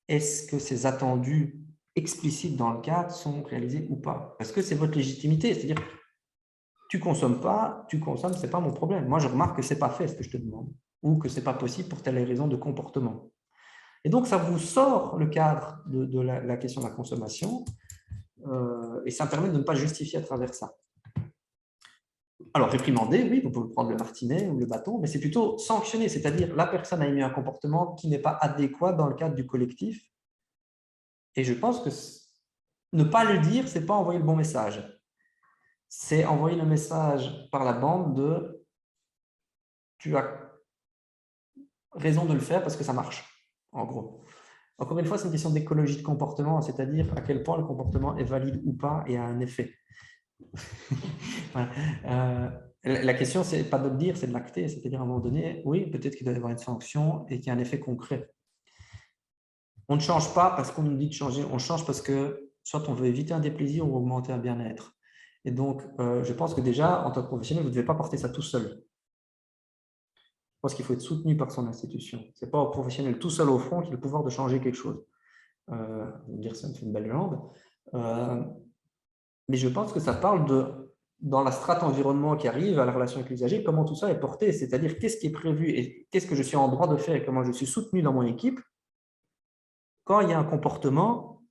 est-ce que ces attendus explicites dans le cadre sont réalisés ou pas? Parce que c'est votre légitimité, c'est-à-dire tu consommes pas, tu consommes, ce n'est pas mon problème. Moi, je remarque que ce n'est pas fait ce que je te demande ou que ce n'est pas possible pour telle raison de comportement. Et donc, ça vous sort le cadre de la question de la consommation et ça permet de ne pas justifier à travers ça. Alors, réprimander, oui, vous pouvez prendre le martinet ou le bâton, mais c'est plutôt sanctionner, c'est-à-dire la personne a émis un comportement qui n'est pas adéquat dans le cadre du collectif. Et je pense que ne pas le dire, ce n'est pas envoyer le bon message. C'est envoyer le message par la bande de « tu as raison de le faire parce que ça marche », en gros. Encore une fois, c'est une question d'écologie de comportement, c'est-à-dire à quel point le comportement est valide ou pas et a un effet. Voilà. La question, ce n'est pas de le dire, c'est de l'acter, c'est-à-dire à un moment donné, oui, peut-être qu'il doit y avoir une sanction et qu'il y a un effet concret. On ne change pas parce qu'on nous dit de changer, on change parce que soit on veut éviter un déplaisir ou augmenter un bien-être. Et donc, je pense que déjà, en tant que professionnel, vous ne devez pas porter ça tout seul. Je pense qu'il faut être soutenu par son institution. Ce n'est pas au professionnel tout seul au front qui a le pouvoir de changer quelque chose. Vous me dire ça me fait une belle jambe. Mais je pense que ça parle de, dans la strate environnement qui arrive à la relation avec l'usager, comment tout ça est porté, c'est-à-dire qu'est-ce qui est prévu et qu'est-ce que je suis en droit de faire et comment je suis soutenu dans mon équipe quand il y a un comportement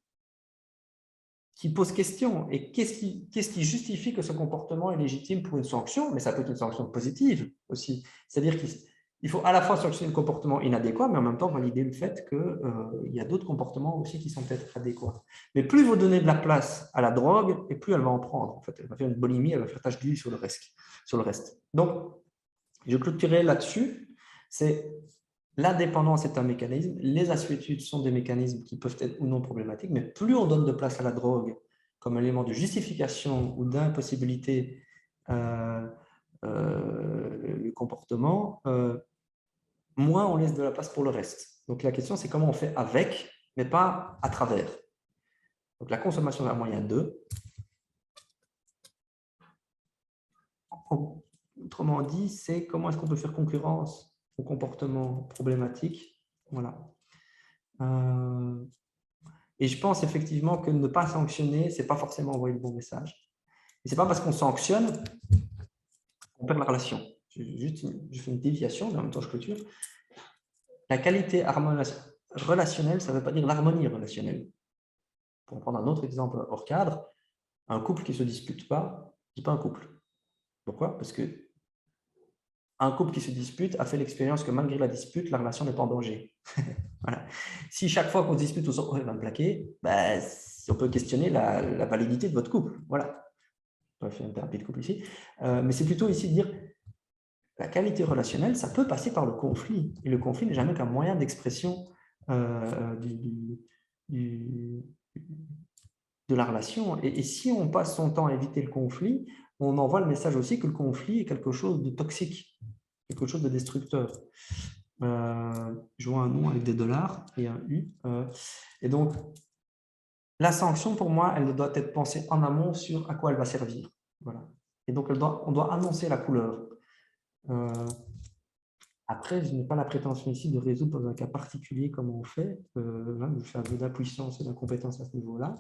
qui pose question. Et qu'est-ce qui justifie que ce comportement est légitime pour une sanction? Mais ça peut être une sanction positive aussi. C'est-à-dire qu'il faut à la fois sanctionner le comportement inadéquat, mais en même temps valider le fait qu'il y a d'autres comportements aussi qui sont peut-être adéquats. Mais plus vous donnez de la place à la drogue, et plus elle va en prendre. En fait, elle va faire une bulimie, elle va faire tache d'huile sur le reste. Donc, je clôturerai là-dessus. C'est l'indépendance est un mécanisme, les assuétudes sont des mécanismes qui peuvent être ou non problématiques, mais plus on donne de place à la drogue comme élément de justification ou d'impossibilité du comportement, moins on laisse de la place pour le reste. Donc la question, c'est comment on fait avec, mais pas à travers. Donc la consommation d'un moyen de. Autrement dit, c'est comment est-ce qu'on peut faire concurrence au comportement problématique. Voilà. Et je pense effectivement que ne pas sanctionner, ce n'est pas forcément envoyer le bon message. Et ce n'est pas parce qu'on sanctionne qu'on perd la relation. Je fais une déviation, mais en même temps je clôture. La qualité relationnelle, ça ne veut pas dire l'harmonie relationnelle. Pour prendre un autre exemple hors cadre, un couple qui ne se dispute pas, ce n'est pas un couple. Pourquoi? Parce que un couple qui se dispute a fait l'expérience que malgré la dispute, la relation n'est pas en danger. Voilà. Si chaque fois qu'on se dispute, on se dit oh, il va me plaquer, ben, on peut questionner la validité de votre couple. Voilà. On va faire une thérapie de couple ici. Mais c'est plutôt ici de dire la qualité relationnelle, ça peut passer par le conflit. Et le conflit n'est jamais qu'un moyen d'expression de la relation. Et si on passe son temps à éviter le conflit, on envoie le message aussi que le conflit est quelque chose de toxique, quelque chose de destructeur. Je vois un nom avec des dollars et un U. Et donc, la sanction, pour moi, elle doit être pensée en amont sur à quoi elle va servir. Voilà. Et donc, on doit annoncer la couleur. Après, je n'ai pas la prétention ici de résoudre dans un cas particulier comment on fait. Je fais un peu d'impuissance et d'incompétence à ce niveau-là.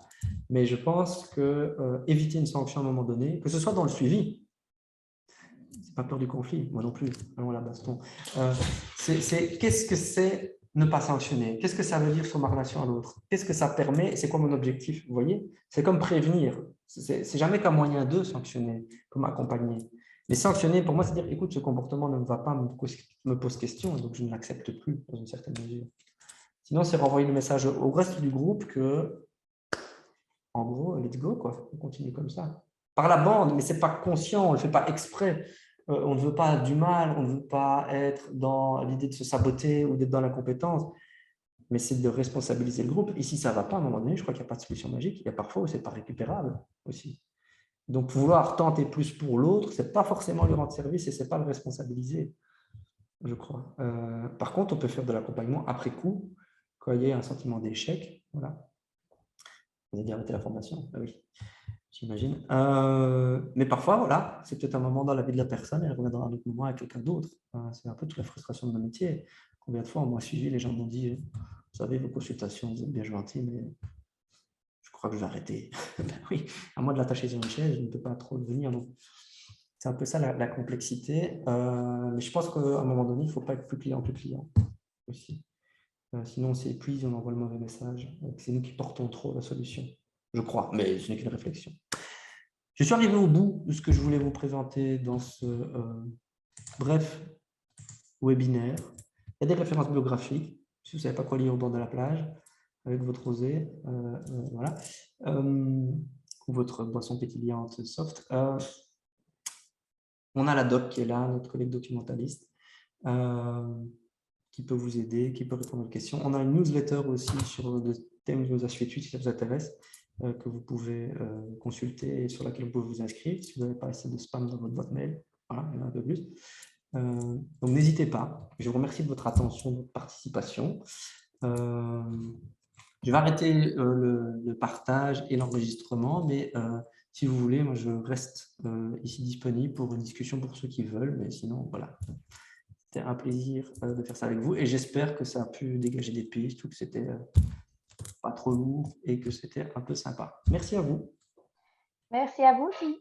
Mais je pense qu'éviter une sanction à un moment donné, que ce soit dans le suivi, c'est pas peur du conflit, moi non plus, allons à la baston. Qu'est-ce que c'est ne pas sanctionner? Qu'est-ce que ça veut dire sur ma relation à l'autre? Qu'est-ce que ça permet? Et c'est quoi mon objectif? Vous voyez? C'est comme prévenir. C'est jamais qu'un moyen de sanctionner, comme accompagner. Mais sanctionner, pour moi, c'est dire, écoute, ce comportement ne va pas, me pose question, donc je ne l'accepte plus dans une certaine mesure. Sinon, c'est renvoyer le message au reste du groupe que, en gros, let's go, quoi. On continue comme ça. Par la bande, mais ce n'est pas conscient, on ne le fait pas exprès. on ne veut pas du mal, on ne veut pas être dans l'idée de se saboter ou d'être dans l'incompétence, mais c'est de responsabiliser le groupe. Et si ça ne va pas, à un moment donné, je crois qu'il n'y a pas de solution magique. Il y a parfois où ce n'est pas récupérable aussi. Donc, vouloir tenter plus pour l'autre, ce n'est pas forcément lui rendre service et ce n'est pas le responsabiliser, je crois. Par contre, on peut faire de l'accompagnement après coup, quand il y a un sentiment d'échec. Voilà. Vous avez dit arrêter la formation? Ah oui, j'imagine. Mais parfois, voilà, c'est peut-être un moment dans la vie de la personne et elle reviendra un autre moment avec quelqu'un d'autre. C'est un peu toute la frustration de mon métier. Combien de fois on m'a suivi, les gens m'ont dit, vous savez, vos consultations, vous êtes bien gentils, mais je crois que je vais arrêter. Ben oui, à moi de l'attacher sur une chaise, je ne peux pas trop le venir. Donc, c'est un peu ça la complexité. Mais je pense qu'à un moment donné, il ne faut pas être plus client aussi. Sinon, on s'épuise, on envoie le mauvais message. C'est nous qui portons trop la solution, je crois, mais ce n'est qu'une réflexion. Je suis arrivé au bout de ce que je voulais vous présenter dans ce bref webinaire. Il y a des références bibliographiques, si vous ne savez pas quoi lire au bord de la plage, avec votre rosée, voilà, ou votre boisson pétillante soft. On a la doc qui est là, notre collègue documentaliste, qui peut vous aider, qui peut répondre aux questions. On a une newsletter aussi sur le thème de nos HFETU, si ça vous intéresse, que vous pouvez consulter et sur laquelle vous pouvez vous inscrire si vous n'avez pas assez de spam dans votre boîte mail. Voilà, il y en a un peu plus. Donc, n'hésitez pas. Je vous remercie de votre attention, de votre participation. Je vais arrêter le partage et l'enregistrement, mais si vous voulez, moi, je reste ici disponible pour une discussion pour ceux qui veulent, mais sinon, voilà. C'était un plaisir de faire ça avec vous et j'espère que ça a pu dégager des pistes ou que c'était pas trop lourd et que c'était un peu sympa. Merci à vous. Merci à vous aussi.